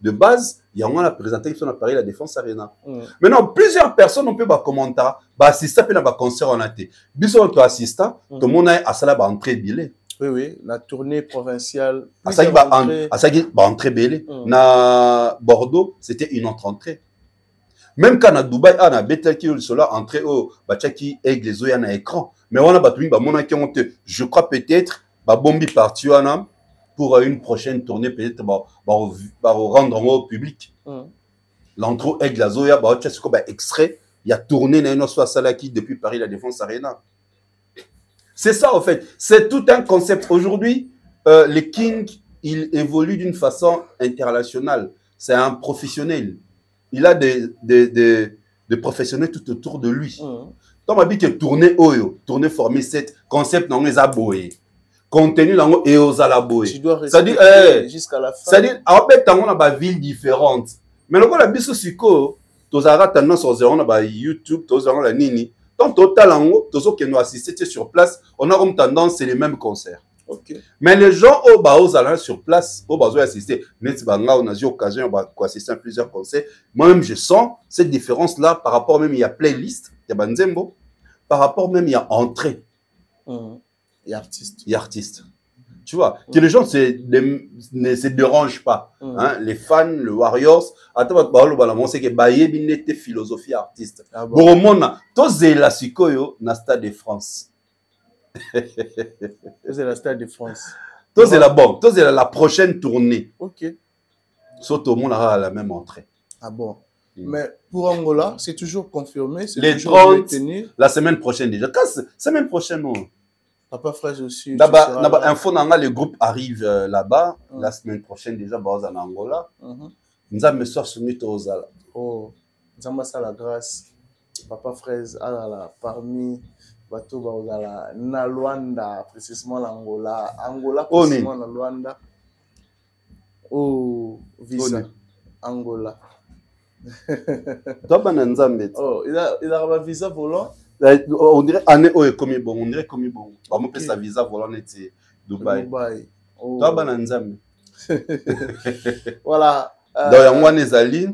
de base, il y a la présentation à Paris, la Défense Arena. Maintenant, plusieurs personnes ont pu commenter, assister à un concert en été. Bisous, tu assistes, tout le monde a à entrée billet. Oui, oui, la tournée provinciale. Entrée billet. Na Bordeaux, c'était une autre entrée. Même quand à Dubaï, on a Betelki ou cela entrée au Bachaki et les oeufs à écran. Mais on a battu, je crois peut-être, Bombi parti pour une prochaine tournée, peut-être, rendre au public. L'entrée avec la Zoya, extrait, il y a tourné dans une Salaki depuis Paris, la Défense Arena. C'est ça, en fait. C'est tout un concept. Aujourd'hui, les Kings, il évolue d'une façon internationale. C'est un professionnel. Il a des professionnels tout autour de lui. Donc, on dit que tourner Oyo, tourner Formule 7, concept dans les aboyés. Contenu dans les aboyés. Tu dois rester jusqu'à la fin. C'est-à-dire, en fait, on a des villes différentes. Mais le cas de Siko, tu as tendance à YouTube, tu as Nini. Donc, total, tous qui nous assistent sur place, on a comme tendance, c'est les mêmes concerts. Okay. Mais les gens au sur place, au besoin d'assister, on a eu l'occasion d'assister à plusieurs concerts. Moi-même, je sens cette différence-là par rapport même, il y a playlist, il y a Banzembo, par rapport même, il y a entrée. Il y a artiste. Il y a artiste. Tu vois, que les gens ne se dérangent pas. Hein? Les fans, le Warriors, c'est que Baye Binete philosophie artiste. Bon, tous les Lasikoyo, na Stade de France. C'est la Stade de France. Tous les la prochaine tournée. Ok. Sauf tout le monde aura la même entrée. Ah bon. Mais pour Angola, c'est toujours confirmé. Les 30, la semaine prochaine déjà. Semaine prochaine, non. Papa Fraise aussi. D'abord, info, le groupe arrive là-bas. La semaine prochaine, déjà, en Angola. Nous avons mis sur Ozala. Oh, nous avons ça la grâce. Papa Fraise, parmi Bato Ozala, na Luanda, précisément l'Angola. Angola, précisément na Luanda. Oh, visa. Angola. Oh, il a un visa volant. On dirait année où est commis bon, on dirait commis bon. On peut sa visa volant était Dubaï. Oh. Toi bananzam. Voilà. Donc moi les amis,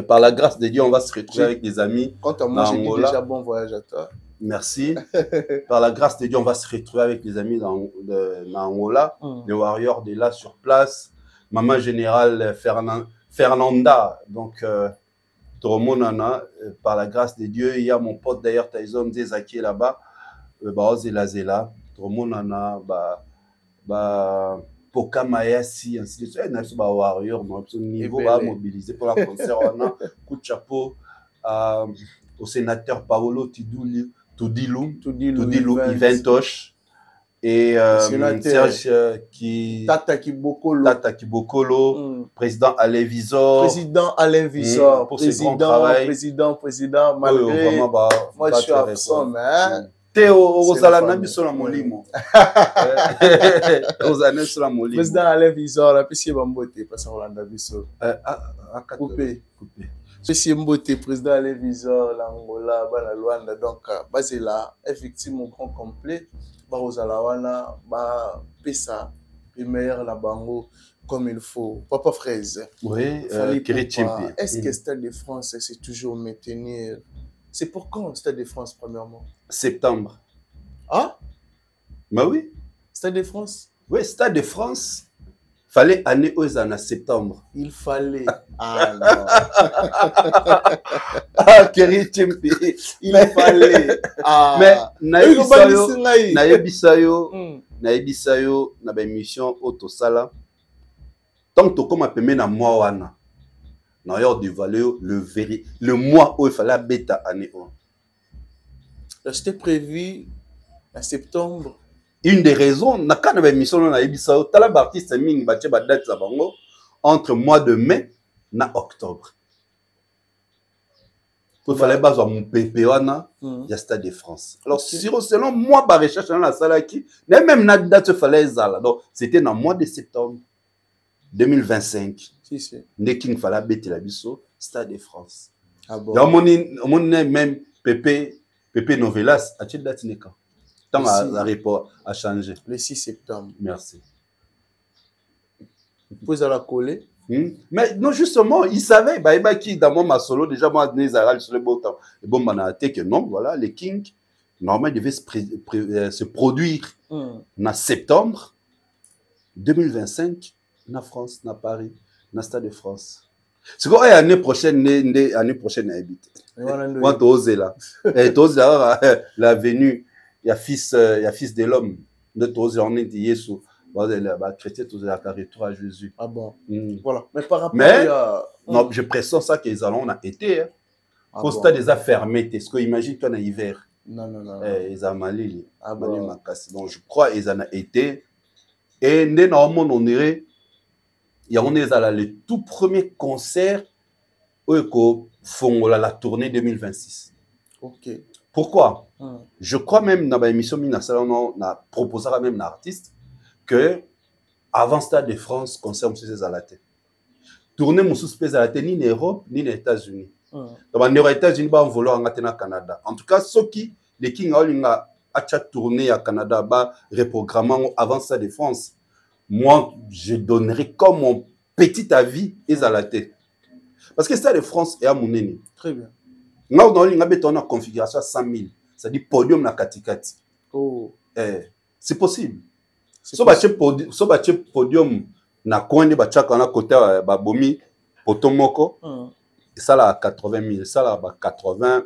par la grâce de Dieu, on va se retrouver avec des amis. Quant à moi, j'ai dit déjà bon voyage à toi. Merci. Par la grâce de Dieu, on va se retrouver avec les amis dans Angola, les Warriors de là sur place. Maman générale Fernanda, donc Tromonana, par la grâce de Dieu, il y a mon pote d'ailleurs, Tyson Zezaki là-bas, Zela, Tromonana, Poka Mayasi, ainsi de suite. Il y a des warriors, niveau mobilisé pour la concert, on a coup de chapeau au sénateur Paolo Tudilou, Iventosh. Et Serge Tata Kibokolo, président Alain Visor. Pour ce grand travail. Président, malgré moi je suis absent, mais... Théo, Rosalana Bissola Molimo. Rosalana Bissola Molimo. Président Alain Visor, la PC Bambote, parce qu'on l'a Bissol. Coupé. PC Mbote, président Alain Visor, l'Angola, la Luanda, donc, basé là, effectivement, grand complet. Barosalawana, Pessa, et meilleur la bango comme il faut. Papa Fraise. Oui, est-ce que Stade de France, c'est toujours maintenir? C'est pour quand Stade de France, premièrement? Septembre. Ah? Bah oui. Stade de France? Oui, Stade de France. Fallait année aux années septembre. Il fallait. Ah non. Il fallait. Ah. Mais Naebisayo, na ba émission Otosala. Tant que comme appelé na mois wana. Na yo de valeur le mois où il fallait bêta année 1. C'était prévu en septembre. Une des raisons, na kana ba émission na Naebisayo, tala artiste mingi ba tche ba date za bango entre mois de mai na octobre. Il fallait baser mon PPOana, il y a Stade de France. Alors, selon moi, ma recherche dans la salle qui, même la date fallait ça. Donc, c'était dans le mois de septembre 2025. Si. Neking fallait bêter la biseau, Stade de France. Ah bon? Dans mon même Pépé Novelas, à quelle date n'est quand? Tant la report a changé. Le 6 septembre. Merci. Vous pouvez la coller. Mais non, justement, il savait, qui dans mon solo, déjà, moi, sur le beau temps. Et bon, on a été que non, voilà, les Kings, normalement, devaient se produire en septembre 2025, en France, en Paris, dans le Stade de France. C'est quoi, l'année prochaine, habite. Moi, tu oses là. Et tu oses là, la venue, il y a fils de l'homme, de tu oses, on est dit, sous. Chrétien, tout ça, retour à Jésus. Ah bon? Voilà. Mais par rapport à... Non, je pressens ça qu'ils on a été. Au stade des affaires fermé. Est-ce que imagine toi en hiver? Non. Ils ont mal. Donc je crois qu'ils en ont été. Et normalement, on dirait, il y a le tout premier concert où font la tournée 2026. Ok. Pourquoi? Je crois même dans l'émission on a proposé même l'artiste que avant Stade de France, concert M. Zalate. Tourner mon sous-spèce à la ni en Europe, ni aux États-Unis. Donc, les États-Unis, on voulait en Canada. En tout cas, ceux qui, les Kings, ont tourné à Canada, reprogrammant avant Stade de France, moi, je donnerais comme mon petit avis à Zalate. Parce que Stade de France est à mon ennemi. Très bien. Nous avons une configuration à 100 000. C'est-à-dire podium na katikati. Oh. C'est possible. So bache podium na coin de bachaka na côté babomi potomoko ça là 80 000 ça là 80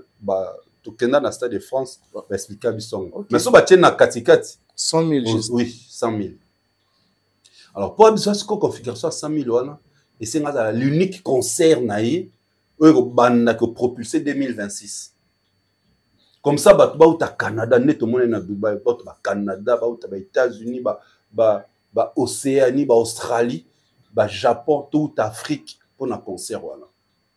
tout kenda na Stade de France va expliquer bisong mais so bache na katikati 100 000 juste. Oui 100 000 alors pour besoin ce configuration 100 000 wana et c'est l'unique concert naïe banda que propulsé 2026. Comme ça, bah, au Canada, net au monde na Dubaï, bah, Canada, bah, aux États-Unis, bah, Océanie, bah, Australie, bah, Japon, toute Afrique pour un concert. Voilà.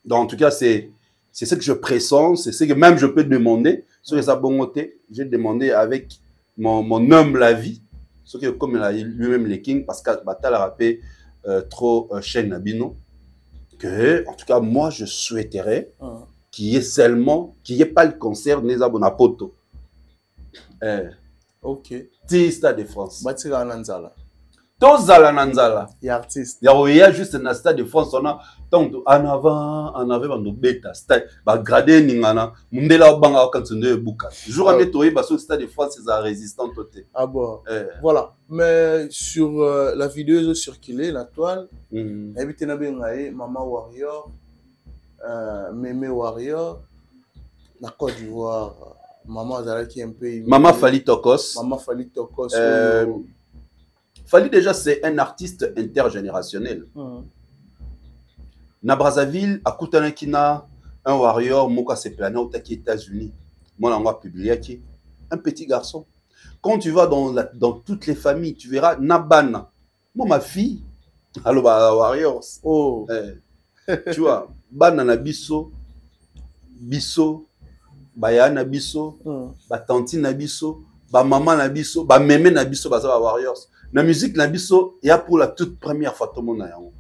Donc, en tout cas, c'est ce que je pressens, c'est ce que même je peux demander. Sur les abonnetés, j'ai demandé avec mon humble avis, ce que comme lui-même les Kings, parce que Batal a rappelé trop chaîne Nabino, que, en tout cas, moi, je souhaiterais. Qui est seulement, qui n'est pas le concert des Abonapoto. Ok. Ti Stade de France. Batira Nanzala. tozala na nzala ya artiste ya oya juste na stade de France on a donc en avant bando beta stade ba grader ningana mundela obanga kantsende buka jour en etoye ba so stade de France c'est résistant toté. Ah bon. Voilà, mais sur la vidéo a circulé la toile habité na bengaye Mama Warrior Mémé Warrior la Côte d'Ivoire Maman Azalaki un peu Maman Fally Tokos. Maman Fally Tokos. Fally déjà c'est un artiste intergénérationnel. Na Brazzaville à Koutanakina un warrior moka se plané aux États-Unis. Moi on a publié qui un petit garçon. Quand tu vas dans toutes les familles, tu verras Nabana. Moi ma fille allo ba warriors. Oh. Tu vois Banana biso baya na biso ba tanti na biso ba maman na biso ba mémé na biso ba za warriors na musique na biso ya pour la toute première fois tout le monde na yango.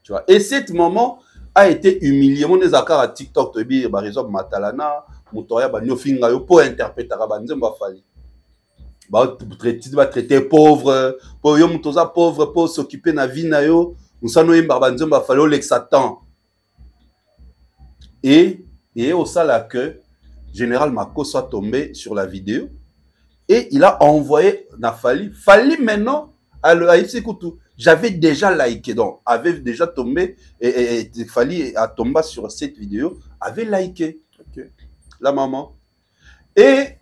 Tu vois, et cet moment a été humilié mon ezakara TikTok to bi par exemple Matalana Mutoya ba nyofinga yo pour interpréter ba nzemba Fally ba traiter pauvre pour yo mutoza pauvre pour s'occuper na vie na yo musano yemba ba nzemba Fally l'exatan. Et au sala que Général Mako soit tombé sur la vidéo et il a envoyé na Fally. Fally maintenant à Koutou. J'avais déjà liké, donc avait déjà tombé et Fally a tombé sur cette vidéo, avait liké. Okay. La maman. Et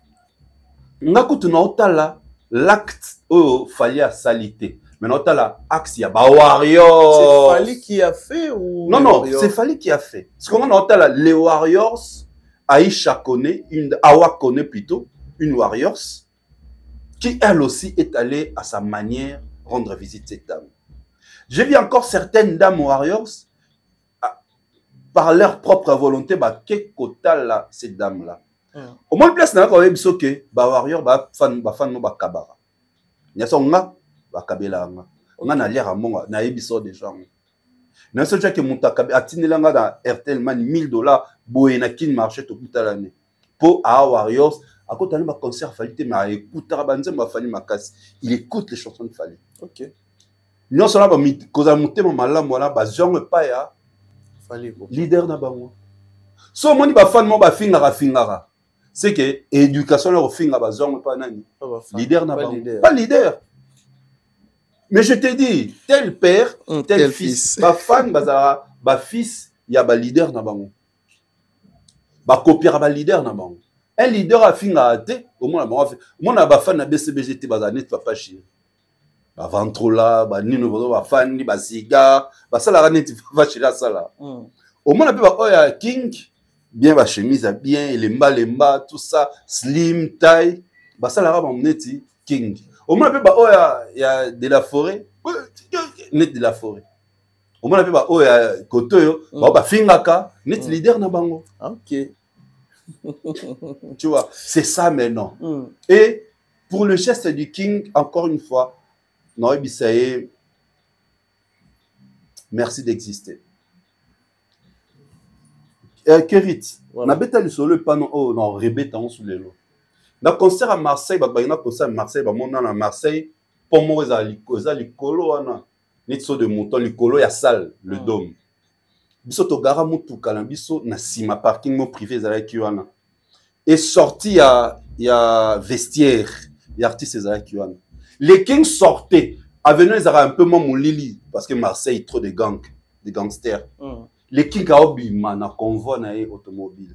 Nakoutou na l'acte où Fally a salité. Maintenant, tu as l'axe, il y a Warriors. C'est Fally qui a fait ou... Non, c'est Fally qui a fait. Parce qu'on a les Warriors, Aïcha connaît, Awa connaît plutôt, une Warriors, qui elle aussi est allée à sa manière rendre visite cette dame. J'ai vu encore certaines dames Warriors, par leur propre volonté, qu'est-ce que cette dame-là. Au moins, place, on a quand même dit que Warriors, fan kabara. Il y a son gars. Bakabela on a l'air à mon na ebiso des gens na so que mutakabe atinelanga dans RTL man $1000 boye na kin marché to toute l'année pour a Warriors à côté de ma concert Fally mais écoute banzemba Fally makasi il écoute les chansons de Fally. OK non solo ba koza mutema malamu wana ba zonge pa ya Fally leader na bango so moni ba fan mo ba fingara c'est que éducation leur finga ba zonge pa nani leader na bango pas leader. Mais je te dis, tel père, tel fils. Ma fan, ma fils, il y a un leader dans bango. Ma copie a un leader dans bango. Un leader a fait un thé, au moins, mon fan na BCBGT, net pas chier. Ma ventrola, ma nino, ma fan, ma cigare, ma salara net pas chier la sala. Au moins, la king, bien ma chemise à bien, les mbas, tout ça, slim, taille, ma salara net king. Au moins, il y a de la forêt, net de la forêt. Au moins, il y a Kotoyo, Fingaka, net leader na bango. Ok. Tu vois, c'est ça maintenant. Et pour le geste du King, encore une fois, Noé Bissaye, merci d'exister. Kerit, na beta le solo pas non rebeta on sous les lots. Na concert à Marseille, na concert à Marseille, à Marseille, pour moi, ça likolo ana, nitso de mouton likolo ya salle, le dôme. Biso to gara mutu kalambiso na sima parking mo privé zalaki wana. Et sorti ya vestiaire, ya artiste zalaki wana. Les Kings sortaient, avenue ils un peu mon lili parce que Marseille trop de gangs, des gangsters. Les Kings a obima na convoi na automobile.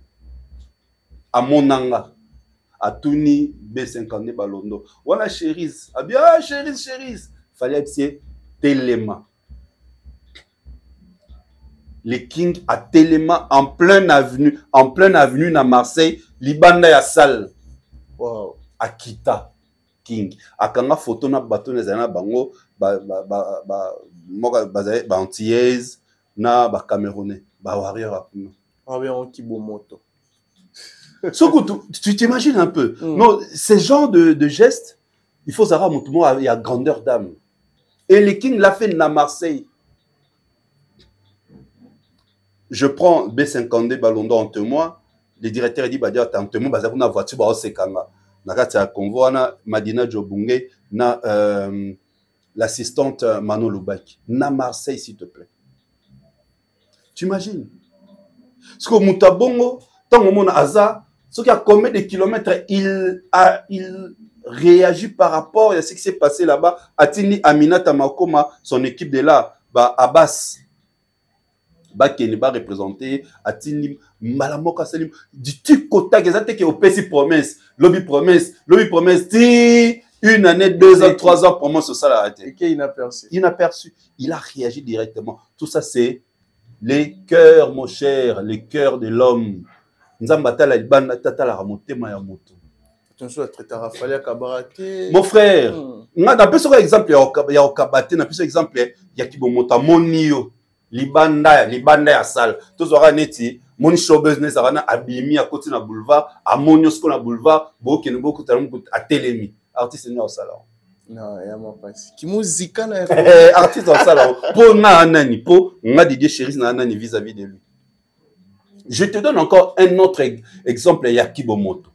À Monanga. À Tuni B50 Balondo. Voilà Chérise. Ah bien, Chérise. Fallait appuyer Téléma. Les Kings à Téléma en pleine avenue à Marseille, Libanda ya salle. Wow. À Kita King. À Kanga photo na bateau na bango ba antillaise na ba Camerounais, ba warrior. Ah bien, on kibo moto. Tu t'imagines un peu. Non, ce genre de gestes, il faut savoir il y a grandeur d'âme. Et les Kings l'a fait à Marseille. Je prends B52 Ballon d'Or en témoin. Le directeur dit t'es en témoin, une voiture, c'est Kanga. Na convoi na Madina Djobunge na l'assistante Manon Loubaki. Na Marseille, s'il te plaît. Tu imagines? Parce que Moutabongo, tant que mon Aza, ce qui a combien de kilomètres, il réagit par rapport à ce qui s'est passé là-bas. Atini Aminata Makoma, son équipe de là, Abbas. Bakene ba représenté Atini Malamoka Salim du tout côté que au PC promesse lobby promesse ti une année 2 ans 3 ans pour moi ça l'a arrêté et inaperçu il a réagi directement. Tout ça c'est les cœurs mon cher, les cœurs de l'homme. Nzambata la ibanda tata la ramonter ma ya moto. Attention à traiter Raphaël Kabarate. Mon frère, n'a pas sur exemple ya Okabate, n'a pas sur exemple ya Kibomota Monio. Libanda ya salle tous aura neti moni show business arana abimi à côté na boulevard à moniosko na boulevard boke ne beaucoup à telemi artiste no salon non ya ma passe ki muzika na artiste au salon pour na nani pour nga Didier Chéris na nani vis-à-vis de lui. Je te donne encore un autre exemple ya Kibomoto.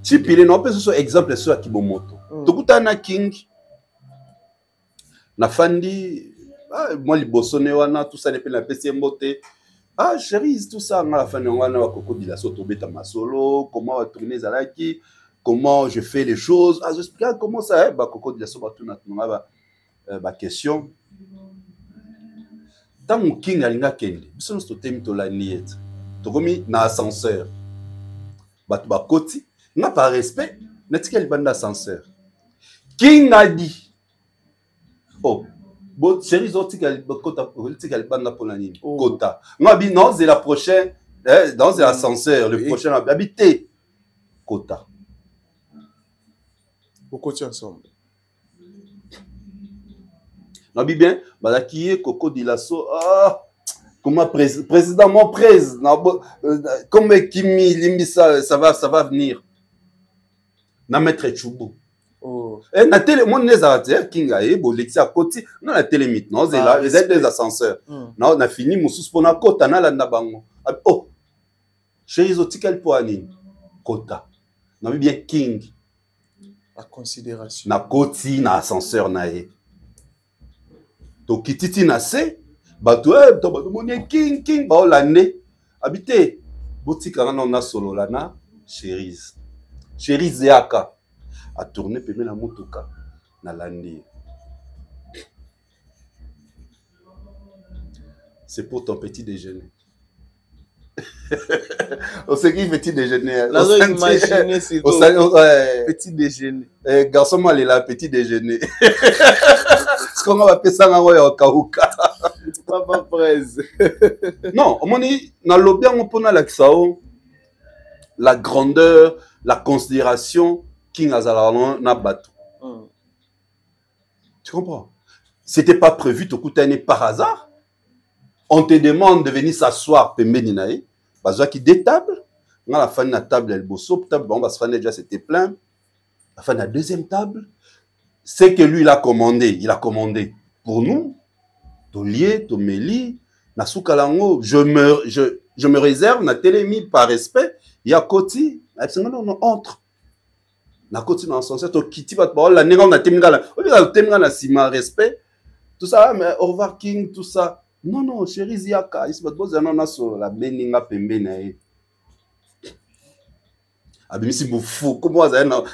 Tu pile non peut ce soit exemple sur Kibomoto tokuta na King na Fandi. Ah, moi, les Bossonnéwana, tout ça, les PC Mbote. Ah, chérie, tout ça, à la fin, on a Coco de la Sotobeta Masolo, comment on va tourner Zalaki, comment je fais les choses. Ah, j'explique comment ça est. Bah, Coco de la Sobatuna, ma question. Tant que King a l'inga Kendi, nous sommes au thème de la niette. Tu as commis dans l'ascenseur. Bah, tu vas côté. N'a pas respect, n'a pas de bande d'ascenseur. King a dit. Oh. Bon, chérie, non, c'est la prochaine, dans l'ascenseur, le prochain habité. Kota. Beaucoup de ensemble. Non, bien, bah, qui est Coco Dilasso, ah, comment président, mon président, comme Kimi, ça va venir. Na maître Choubou. Oh. Et na télé mon nezarate kinga bo lexi à côté na la télé maintenant c'est là les aides des ascenseurs non on a fini musus pona kota na landa bango oh chez les autres quel poani kota na bien King à considération na koti na ascenseur na e to kititi na se bato to bato moni King ba olande habité botika na solo la na Chérise Yaka a tourné pemé la motoka na landi. C'est pour ton petit déjeuner. On sait qui petit déjeuner. Là, imaginez c'est petit déjeuner. Garçon mal est là petit déjeuner. Ce qu'on va appeler ça au Kauka. Papa presse. Non, on dit dans l'objet on peut la grandeur, la considération King Azalano na bateau. Tu comprends? C'était pas prévu tout coûter par hasard. On te demande de venir s'asseoir Pembeninae. Bazwa qui des tables. On a la fin de la table elle bosso table on va se faire déjà c'était plein. La fin de la deuxième table, c'est que lui il a commandé pour nous. Tolier, Tomeli, Nasukalango, je me réserve na télémi par respect, il y a Koti, non entre. Na Koti dans son to Kiti va parole la néga na temingala. On temingala na sima respect. Tout ça mais au revoir King tout ça. Non chérie Yaka, il se bat boza non na so la beninga pembe na e. Abimisi fou comment ça non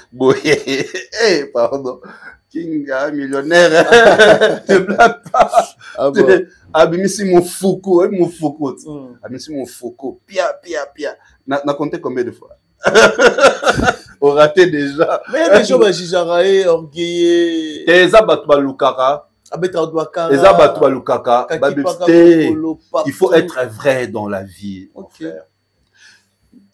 eh pardon. King millionnaire te blague pas. Abimisi Moufoukou Abimisi Moufoukou pia n'a compté combien de fois. On raté déjà. Mais les gens bah Jijarae orgueillé. Teza batba lukara. Abeta douakara. Teza batba lukaka. Il faut être vrai dans la vie. OK.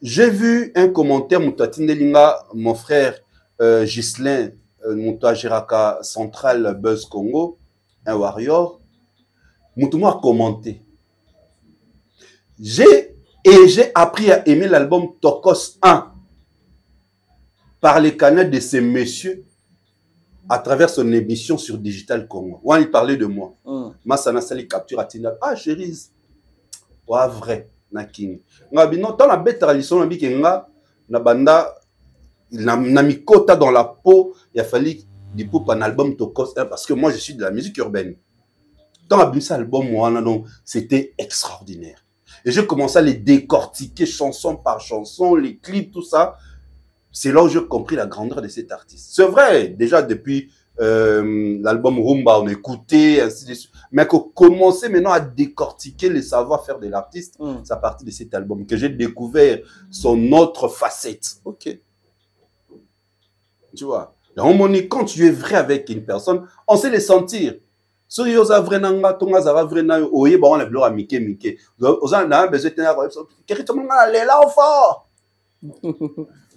J'ai vu un commentaire Moutatindelinga mon frère Ghislain Moutagiraka Central Buzz Congo, un warrior, Moutouma a commenté. J'ai appris à aimer l'album Tokos 1 par les canaux de ces messieurs à travers son émission sur Digital Congo. Où il parlait de moi. Masana Sali capture à Tina. Ah, chérie, ouais, vrai, na king. Dans la bête tradition, na banda. Na mikota dans la peau, il a fallu du coup, un album Tokos, parce que moi, je suis de la musique urbaine. Dans l'album, album, c'était extraordinaire. Et j'ai commencé à les décortiquer chanson par chanson, les clips, tout ça. C'est là où j'ai compris la grandeur de cet artiste. C'est vrai, déjà depuis l'album Rumba, on écoutait, ainsi de suite. Mais qu'on commençait maintenant à décortiquer les savoir-faire de l'artiste, c'est à partir de cet album que j'ai découvert son autre facette. Ok. Tu vois, quand tu es vrai avec une personne, on sait les sentir. Si tu es vrai, tu es vrai, tu es vrai, tu es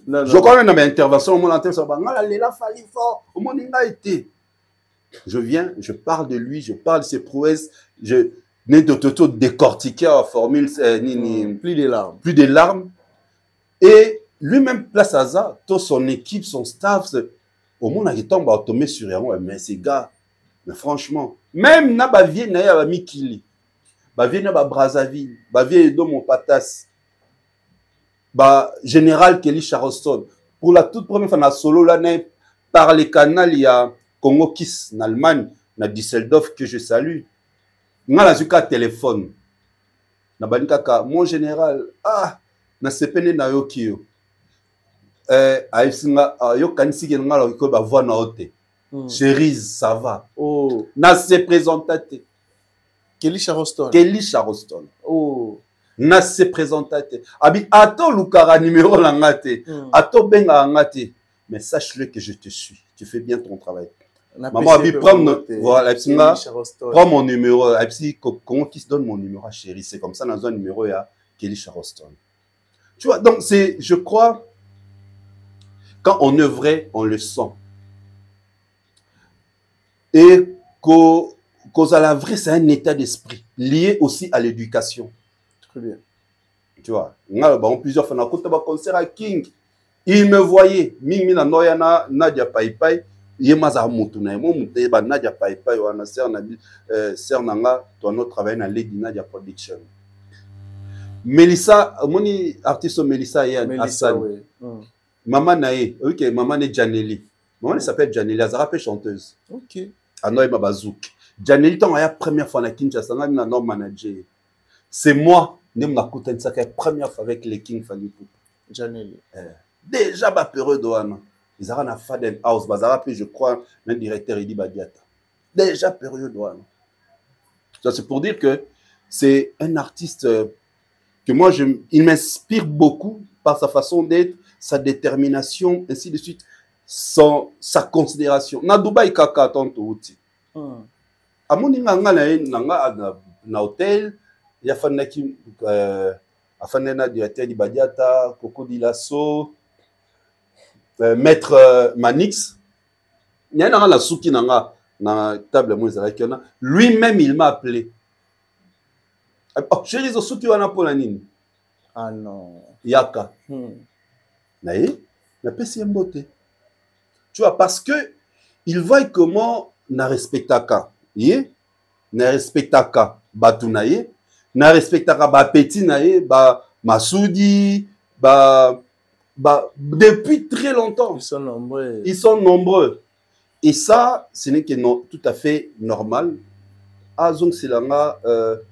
je connais une intervention, je viens, je parle de lui, je parle de ses prouesses, je n'ai de tout décortiquer en formule, plus de larmes. Plus de larmes. Et lui-même, place à ça, toute son équipe, son staff, au monde qui tombe à tomber sur rien, mais ces gars, mais franchement, même na bavie na ya Mikili, bavie na ba Brazzaville, bavie do mon patas. Bah, Général Kelly Charleston. Pour la toute première fois, na solo là, par les canaux, il y a Congo Kiss, en Allemagne, na Düsseldorf, que je salue. N'a la zuka téléphone. Na banikaka, mon général, na sepene na yokio. Aïsinga, yo kanisi genga la ko ba voix na ote. Chérise, ça va. Oh. Na se présentate. Kelly Charleston. Kelly Charleston. Oh. Na se présentate. Abi ato lukara numéro langate. Ato benga ngate. Mais sache-le que je te suis. Tu fais bien ton travail. Maman Abi prends mon numéro. Abi comment qui se donne mon numéro à chérie. C'est comme ça dans un numéro il y a Kelly Charleston. Tu vois, donc c'est, je crois, quand on est vrai, on le sent. Et cause à la vraie, c'est un état d'esprit lié aussi à l'éducation. Très bien. Tu vois, plusieurs fois, on a un concert à King. Il me voyait. Ming na noyana Nadia Paipai. Yemaza Moutouna. Moi, Nadia Paipai, on a sœur Nanga, toi, nous travaillons dans Lady Nadia Production. Melissa, mon artiste Melissa Hassan. Oui. Maman Nae, ok, maman est Janelli. Maman elle s'appelle Janelli, elle est chanteuse. Ok. Anoï Babazouk. Janelli, tant la première fois na Kinshasa, on a un manager. C'est moi, nem na kouta la première fois avec les King Fanny Poup. Janelli. Déjà, ba peureux douane. Ils ont un Faden House, bazara je crois, un directeur Idi Badiata. Déjà peureux douane. C'est pour dire que c'est un artiste que moi, il m'inspire beaucoup par sa façon d'être, sa détermination, ainsi de suite, sa considération. Na Dubaï kaka tonto uti. Amoni nga na hôtel, ya fanaki afanena directeur di Badiata, Coco Dilasso, maître Manix. Il y a la souki nanga na table moi lui-même il m'a appelé. Oh, chérie, zo souki wana pour la nini. Ah non. Yaka. Naïe, n'a pas si beauté. Tu vois, parce que il voit comment na respectaka. Yé, na respectaka batunaye, na respectaka ba petit naye, ba Masoudi, depuis très longtemps. Ils sont nombreux. Ils sont nombreux. Et ça, ce n'est que tout à fait normal. Donc c'est là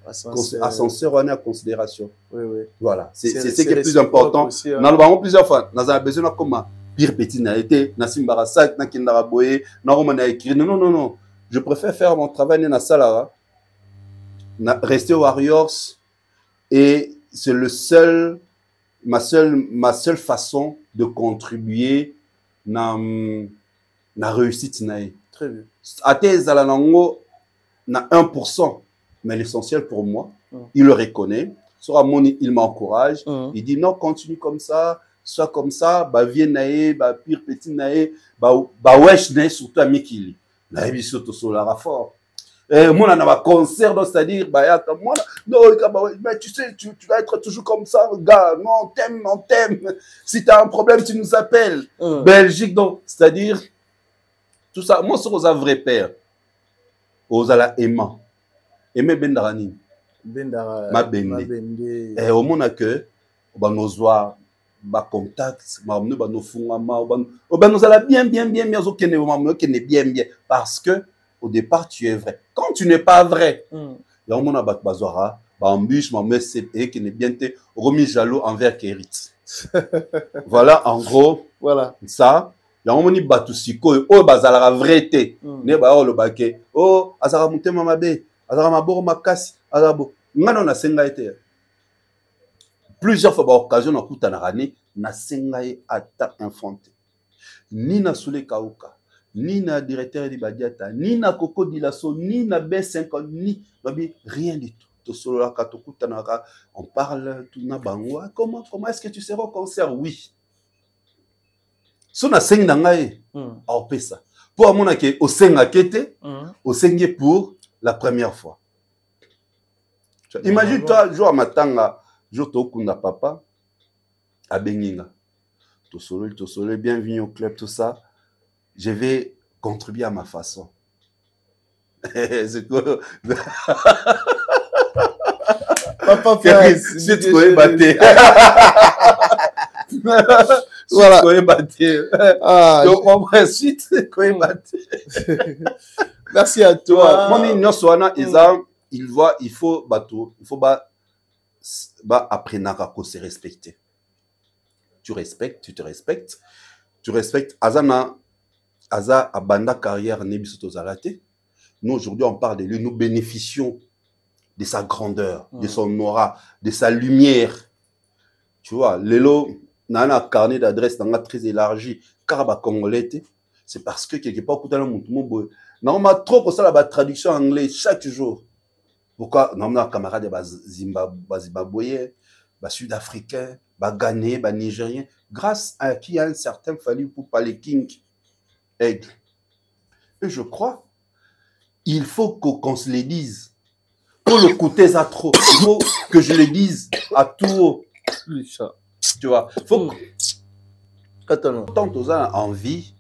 ascenseur on est en considération. Oui, oui. Voilà, c'est ce qui est plus important. Aussi, hein. Nous avons plusieurs fois, nous avons besoin de comment pire petit n'a été, Nassim Barasak, Nakindara Boye, Naromana écrit. Non. Je préfère faire mon travail dans la salle, rester aux Warriors, et c'est ma seule façon de contribuer à la réussite. Très bien. À tes alanango, na 1%, mais l'essentiel pour moi, il le reconnaît. Sur Amoni, il m'encourage. Il dit non, continue comme ça, sois comme ça, bah viens naé, bah pire petit naé, bah wesh naé surtout à Mikili. Naé bisoto solara fort. Moi, on a un concert, c'est-à-dire, bah moi, non, mais tu sais, tu dois être toujours comme ça, gars. Non, on t'aime. Si tu as un problème, tu nous appelles. Belgique, donc, c'est-à-dire, tout ça. Moi, c'est un vrai père. Ozala aimant. Aimer Bendarani. Bendara. Ma bende. Et au monde que, on nos ba contact mamne ba no funga ma ba nous ala bien zo kene mamne kene bien parce que au départ tu es vrai. Quand tu n'es pas vrai, ya mona ba bazora ba embûche mamne c'est et kene bien te remis jaloux envers Kérit. Voilà en gros voilà ça. Ya moni batu siko o bazala vrai te ne ba o lo bake o azara mutema mabe azara maboro makasi azabo ngana na senga ete plusieurs fois, occasion na kuta na rani na sengaye ata infanté ni na Soule Kauka ni na directeur de Badiata ni na Coco Dilasso ni na B50 ni babi rien du tout to solo la kato kuta na on parle tout na bango comment est-ce que tu seras au concert oui so na senga ngai au pesa pour amona ke au senga kete au senga pour la première fois imagine toi jour matanga je t'okunda papa à Benginga. Tout solo, bienvenue au club, tout ça. Je vais contribuer à ma façon. C'est quoi? Papa, si tu connais battre. Voilà. Tu connais battre. Donc, on va suite, tu connais battre. Merci à toi. Mon ignorant soana, il faut bateau, il faut apprendre à se respecter. Tu respectes, tu te respectes. Tu respectes. Azana, Aza abanda carrière nebisoto zalate. Nous aujourd'hui on parle de lui, nous bénéficions de sa grandeur, de son aura, de sa lumière. Tu vois, Lelo nana carnet d'adresse dans très élargi, car congolais, c'est parce que quelque part quand on normalement trop pour ça la traduction en anglais chaque jour. Pourquoi non, camarades Zimbabwe, Sud-Africains, Ghanéens, Nigériens, grâce à qui il y a un certain fallu pour parler King Aigle. Et je crois, il faut qu'on se le dise. Pour le côté ça trop, il faut que je le dise à tout. Tu vois, faut que tant aux gens envie,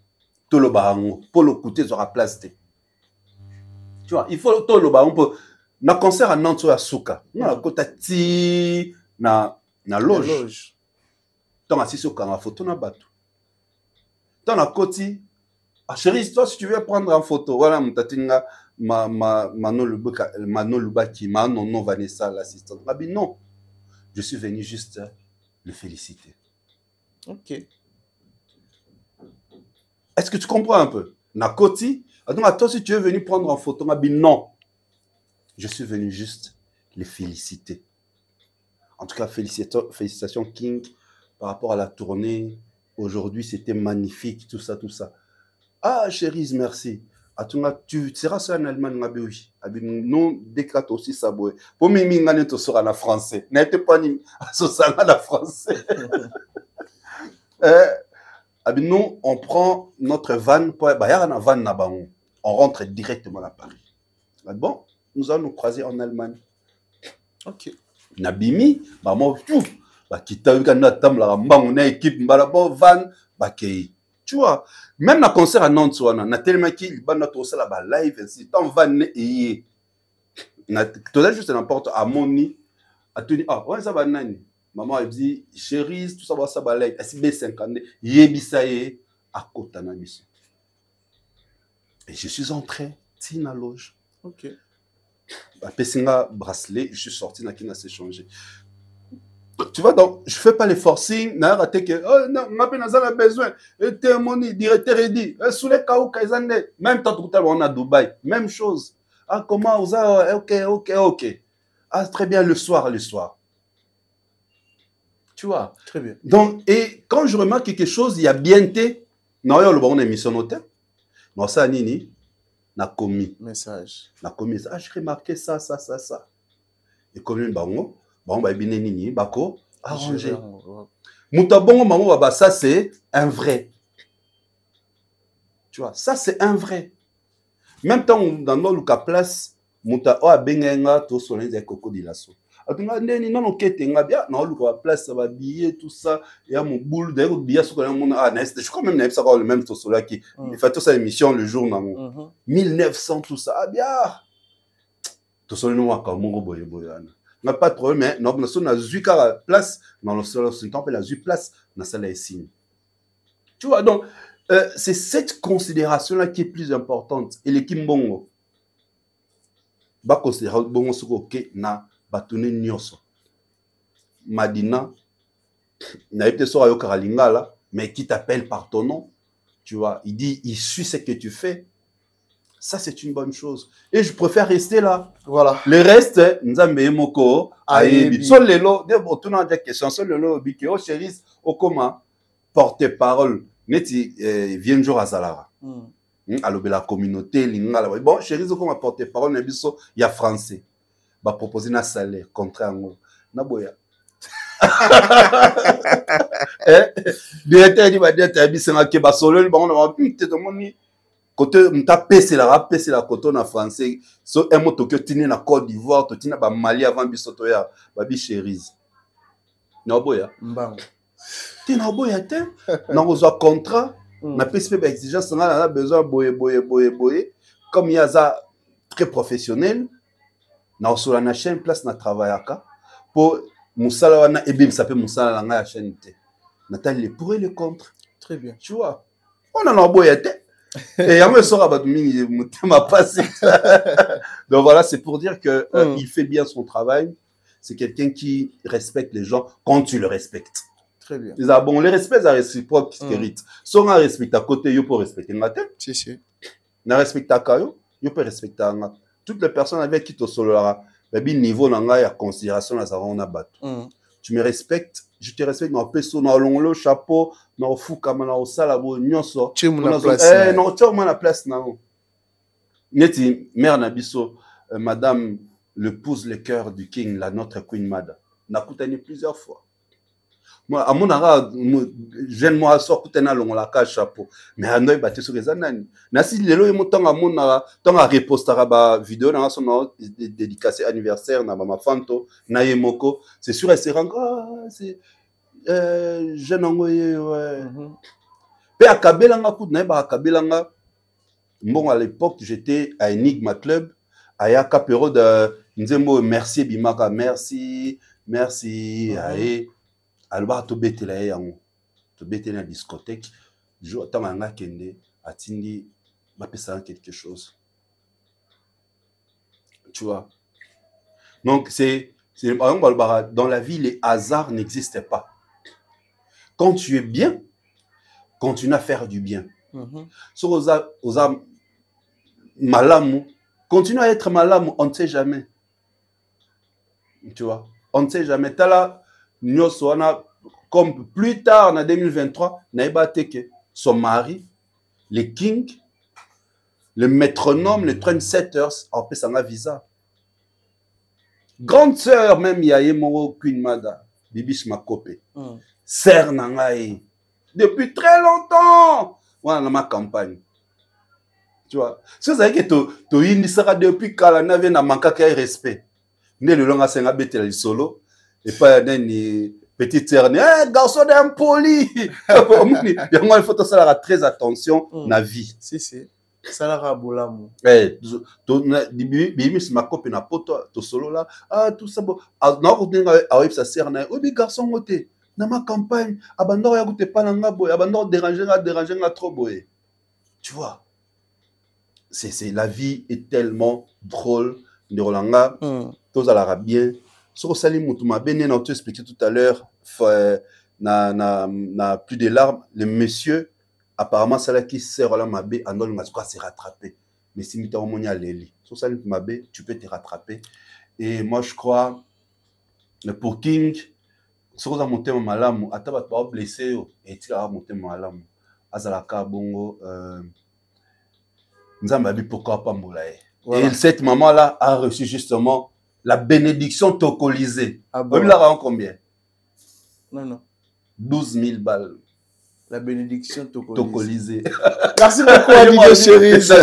tout le baron, pour le côté sera place. Tu vois, il faut tout le baron pour. Na concert à Nantes à Souka, na kota ti na loge. Tant assis sur la photo na bateau. Tant na koti, ah chérie, toi si tu veux prendre en photo, voilà mon tatinga Manon Lubaki, Manon Vanessa l'assistante. Ah ben non, je suis venu juste le féliciter. Ok. Est-ce que tu comprends un peu? Na koti, donc toi si tu veux venir prendre en photo, ah ben non. Je suis venu juste les féliciter. En tout cas, félicitations King par rapport à la tournée. Aujourd'hui, c'était magnifique, tout ça, tout ça. Ah, chérie, merci. Tu seras sur en Allemagne, oui. Non, déclate aussi ça. Pour moi, tu seras en français. N'était pas ni en français. Nous, on prend notre van. On rentre directement à Paris. Bon? Nous allons nous croiser en Allemagne. Ok. Nabimi, maman, tout. Kita na tam la on a équipe van tu vois, même na concert à Nantes na tellement qu'il ba notre ça là live ainsi tant van et na tout juste n'importe à moni a tenu ouais ça va nani maman elle dit chérie tout ça va ça ba live SB50 yebisaye à kota na biso. Et je suis entré tina loge. OK. Pessinga bracelet, je suis sorti na kina s'est changé. Tu vois, donc, je ne fais pas les forcing. N'a raté que, oh non, on a besoin. Et témoigner, directeur et dit, sous les cas où même tant que on a à Dubaï, même chose. Ah, comment vous avez, ok. Ah, très bien, le soir. Tu vois? Très bien. Donc, et quand je remarque quelque chose, il y a bien été, non, il y a le bon émission notaire. Non, ça, nini. Na commis message. Na commis ça. Ah, j'ai remarqué ça. Et comme une bango, bon bah bien nini, bako arrangé. Moutabongo maman baba ça c'est un vrai. Tu vois, ça c'est un vrai. Même temps dans notre cas place, mouta o abenga to solenze ya Coco Dilasso. Atunga ndeni non oketenga bien, na luka place ça va billet tout ça, il y a mon boule d'ailleurs billet sur le monde ah je crois même n'est pas le même to sola qui il fait toute sa émission le jour na 1900 tout ça. Ah bien. To solenze wa ka mongo boyana. n'a pas de problème, mais non, on a vu la place, dans le sol, on a vu place, dans la salle signe. Tu vois, donc, c'est cette considération-là qui est plus importante. Et l'équipe Bongo, va considérer Bongo ce que na batone nyoso. Madina, n'a été sur Ayo Karalingala, mais qui t'appelle par ton nom. Tu vois, il dit, il suit ce que tu fais. Ça, c'est une bonne chose. Et je préfère rester là. Voilà. Le reste, Nzambe Moko, Ayebi. Sur le lot, tout le monde a des questions. Sur le lot, Bikeo, chéris, Okoma, porte-parole, Neti, vient jour à Zalara. Alors, la communauté, Lingala. Bon, chéris, Okoma, porte-parole, il y a français. Va proposer un salaire, contraire. Naboya. Directeur dit, va dire, tu as dit, c'est un kéba solo, il va dire, côté m'ta pèse la coton en français so un mot Tokyo tini na Côte d'Ivoire to tina ba Mali avant bisoto ya ba bi chérise na boya mbango tina boya te na ozo contrat na pèse ba exigence na a besoin boye comme il y a ça très professionnel na osola na chaîne place na travaillaka pour musala wana ebim ça peut musala na chaîne te na tali les pour et les contre très bien tu vois on en a boya te. Et donc voilà, c'est pour dire que il fait bien son travail. C'est quelqu'un qui respecte les gens quand tu le respectes. Très bien. Ils bon, le respect, ça réciproque, ce mérite. Si on respecte à côté, il peut respecter ma tête. Si, si. On respecte à Kayo, il peut respecter à Nga. Toutes les personnes avec qui tu solara, le niveau n'a pas considération, là, ça va en abattre. Tu me respectes, je te respecte dans le peso, dans le chapeau, dans le fou, comme dans le salabo, nyonso. Tu m'as la place. Non, tu m'as la place, non. Neti, mère Nabiso, madame, le pousse le cœur du king, la notre queen Mada. N'a coûté plusieurs fois. Moi, à mon ara, jeune moi, sort coûté na long la cage chapeau. Mais à nous, battu sur les ananes. Nasi, les lois, mon temps à mon ara, temps à reposter à vidéo, dans son dédicacé anniversaire, na ma fanto, na yemoko. C'est sûr, elle s'est rendue, c'est, jeune envoyé, ouais. Pe à Kabelanga, coup de naïba à Kabelanga. Bon, à l'époque, j'étais à Enigma Club, à Yakapero de Nzembo, merci Bimaka, merci, aïe. Alors, tu bêtes là, tu bêtes la discothèque. Je t'en ai un kende, atindi, m'a pensé quelque chose. Tu vois. Donc, c'est dans la vie, les hasards n'existent pas. Quand tu es bien, continue à faire du bien. Sur aux malamu, continue à être malamu, on ne sait jamais. Tu vois, on ne sait jamais. T'as là, comme plus tard en 2023, Naïba Teke, son mari, les kings, le métronome, les trendsetters, en plus, ça m'a visa. Grande sœur, même, Yaye Moro Queen Mada, Bibish Makope, sœur Nangaï, depuis très longtemps, voilà, dans ma campagne. Tu vois, c'est ça que tu as depuis quand la nave n'a manqué qu'un respect. Né le long à Saint-Abétel solo. Et pas une petite sœur, garçon d'impoli. Il faut que ça très attention dans la vie. Si, si. Ça la rabolamu. Bimis ma copine na poto to solo là. Ah tout ça bon. Na ko dinga awip sa sœur na. Oui garçon moté. Dans ma campagne, abandon ya goûter pas nga boy, abandon déranger trop boy. Tu vois. C'est la vie est tellement drôle de Rolanga. Tous à la bien. Sur Salim Moutouma, Ben on t'a expliqué tout à l'heure, n'a plus de larmes. Le monsieur, apparemment, c'est là qui sert à la mabé, en donne quoi s'est rattrapé. Mais si tu as un Leli, sur Salim Moutouma, tu peux te rattraper. Et moi, je crois, pour King, sur la montée en malam, à ta pas blessé, et tu as monté en malam. Azalaka Bongo, nous avons dit pourquoi pas Moulaye. Et cette maman-là a reçu justement la bénédiction tocolisée. Ah bon? Vous la rend combien? Non, non. 12 000 balles. La bénédiction tocolisée. Merci beaucoup à Didier Chérise.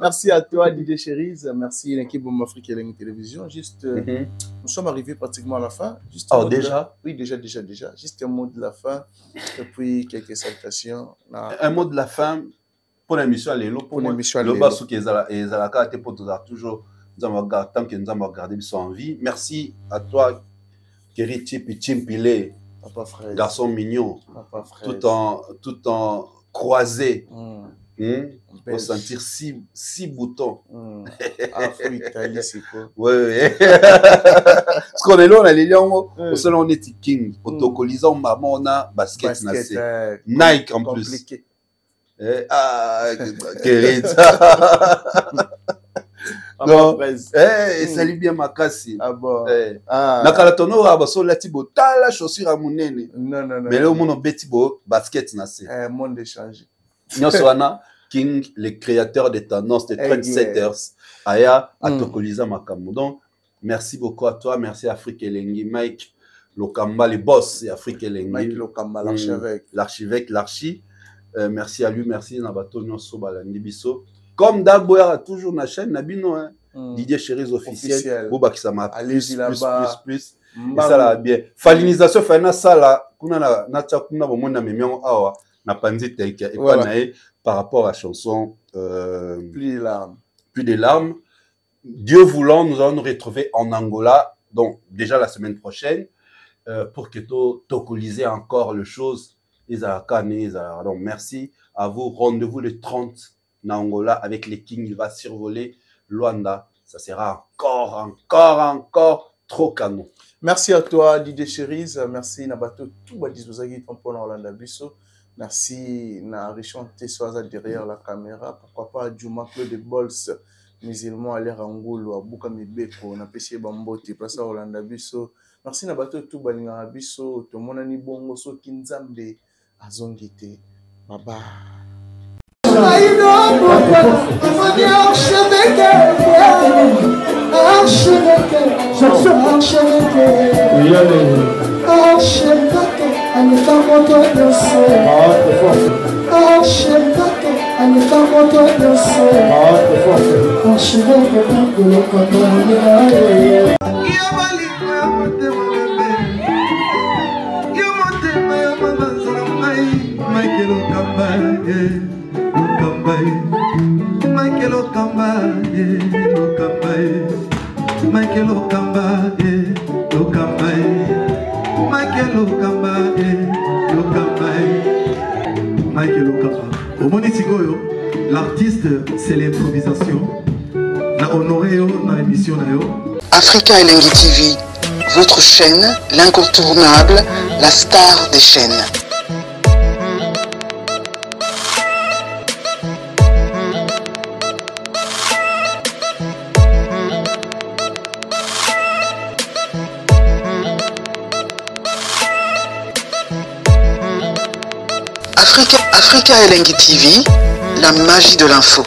Merci à toi Didier Chérise. Merci l'équipe de Afrique et la télévision. Juste, nous sommes arrivés pratiquement à la fin. Juste déjà? Oui, déjà. Juste un mot de la fin. Et puis quelques salutations. Un mot de la fin pour l'émission à l'élo. Pour l'émission à l'élo. Le bas sous qui est à la carte pour toujours. tant que nous avons regardé ils sont en vie. Merci à toi, Kerry Chimpile, garçon mignon, tout en croisé. Pour sentir 6 boutons. Italie, c'est quoi? Ouais. Parce qu'on est là, on a les lions. On est king. Autocolisant, maman, on a basket. Nike en plus. Kerry. Non, salut bien Makasi. Ah bon. Nakalatono abaso latibo tala chaussure à monene. Non. Mais là au monde betibo basket na se. Monde échangé. Nyoswana King, le créateur des tendances, des trendsetters, Aya Atokoliza Makambo. Donc merci beaucoup à toi, merci Afrique Elengi, Mike Lokamba, les boss, et Afrique Elengi. Mike Lokamba, l'archevêque. L'archi. Merci à lui, merci Nabato Nyoso Balandibiso. Comme Daboya toujours na chaîne Nabino, hein. Didier Chéris officiel. Boba qui ça m'a plus. Et ça là bien. Falinisation fait ça là. Kuna na kuna bomona memion awa na panzi teke et pas naé par rapport à la chanson Plus des larmes. Dieu voulant, nous allons nous retrouver en Angola, donc déjà la semaine prochaine, pour que tokoliser encore les choses. Donc merci à vous. Rendez-vous le 30 en Angola avec les Kings. Il va survoler Luanda. Ça sera encore trop canon. Merci à toi, Didier Chéris. Merci Nabato tout badisozagi pour Orlando Bisso. Merci na Richon Tessoaza derrière la caméra. Pourquoi pas Juma Claude Bols, musulman à l'air Angoulou, à Boukami Beko, na Pessie Bambote, place à Orlando Bisso. Merci Nabato tout balinga Bisso, tout mon ani bongo so kinzambe azongite. Bye bye. L'artiste, c'est l'improvisation. La honoré dans l'émission. Africa Elengi TV, votre chaîne, l'incontournable, la star des chaînes. Africa Elengi TV, la magie de l'info.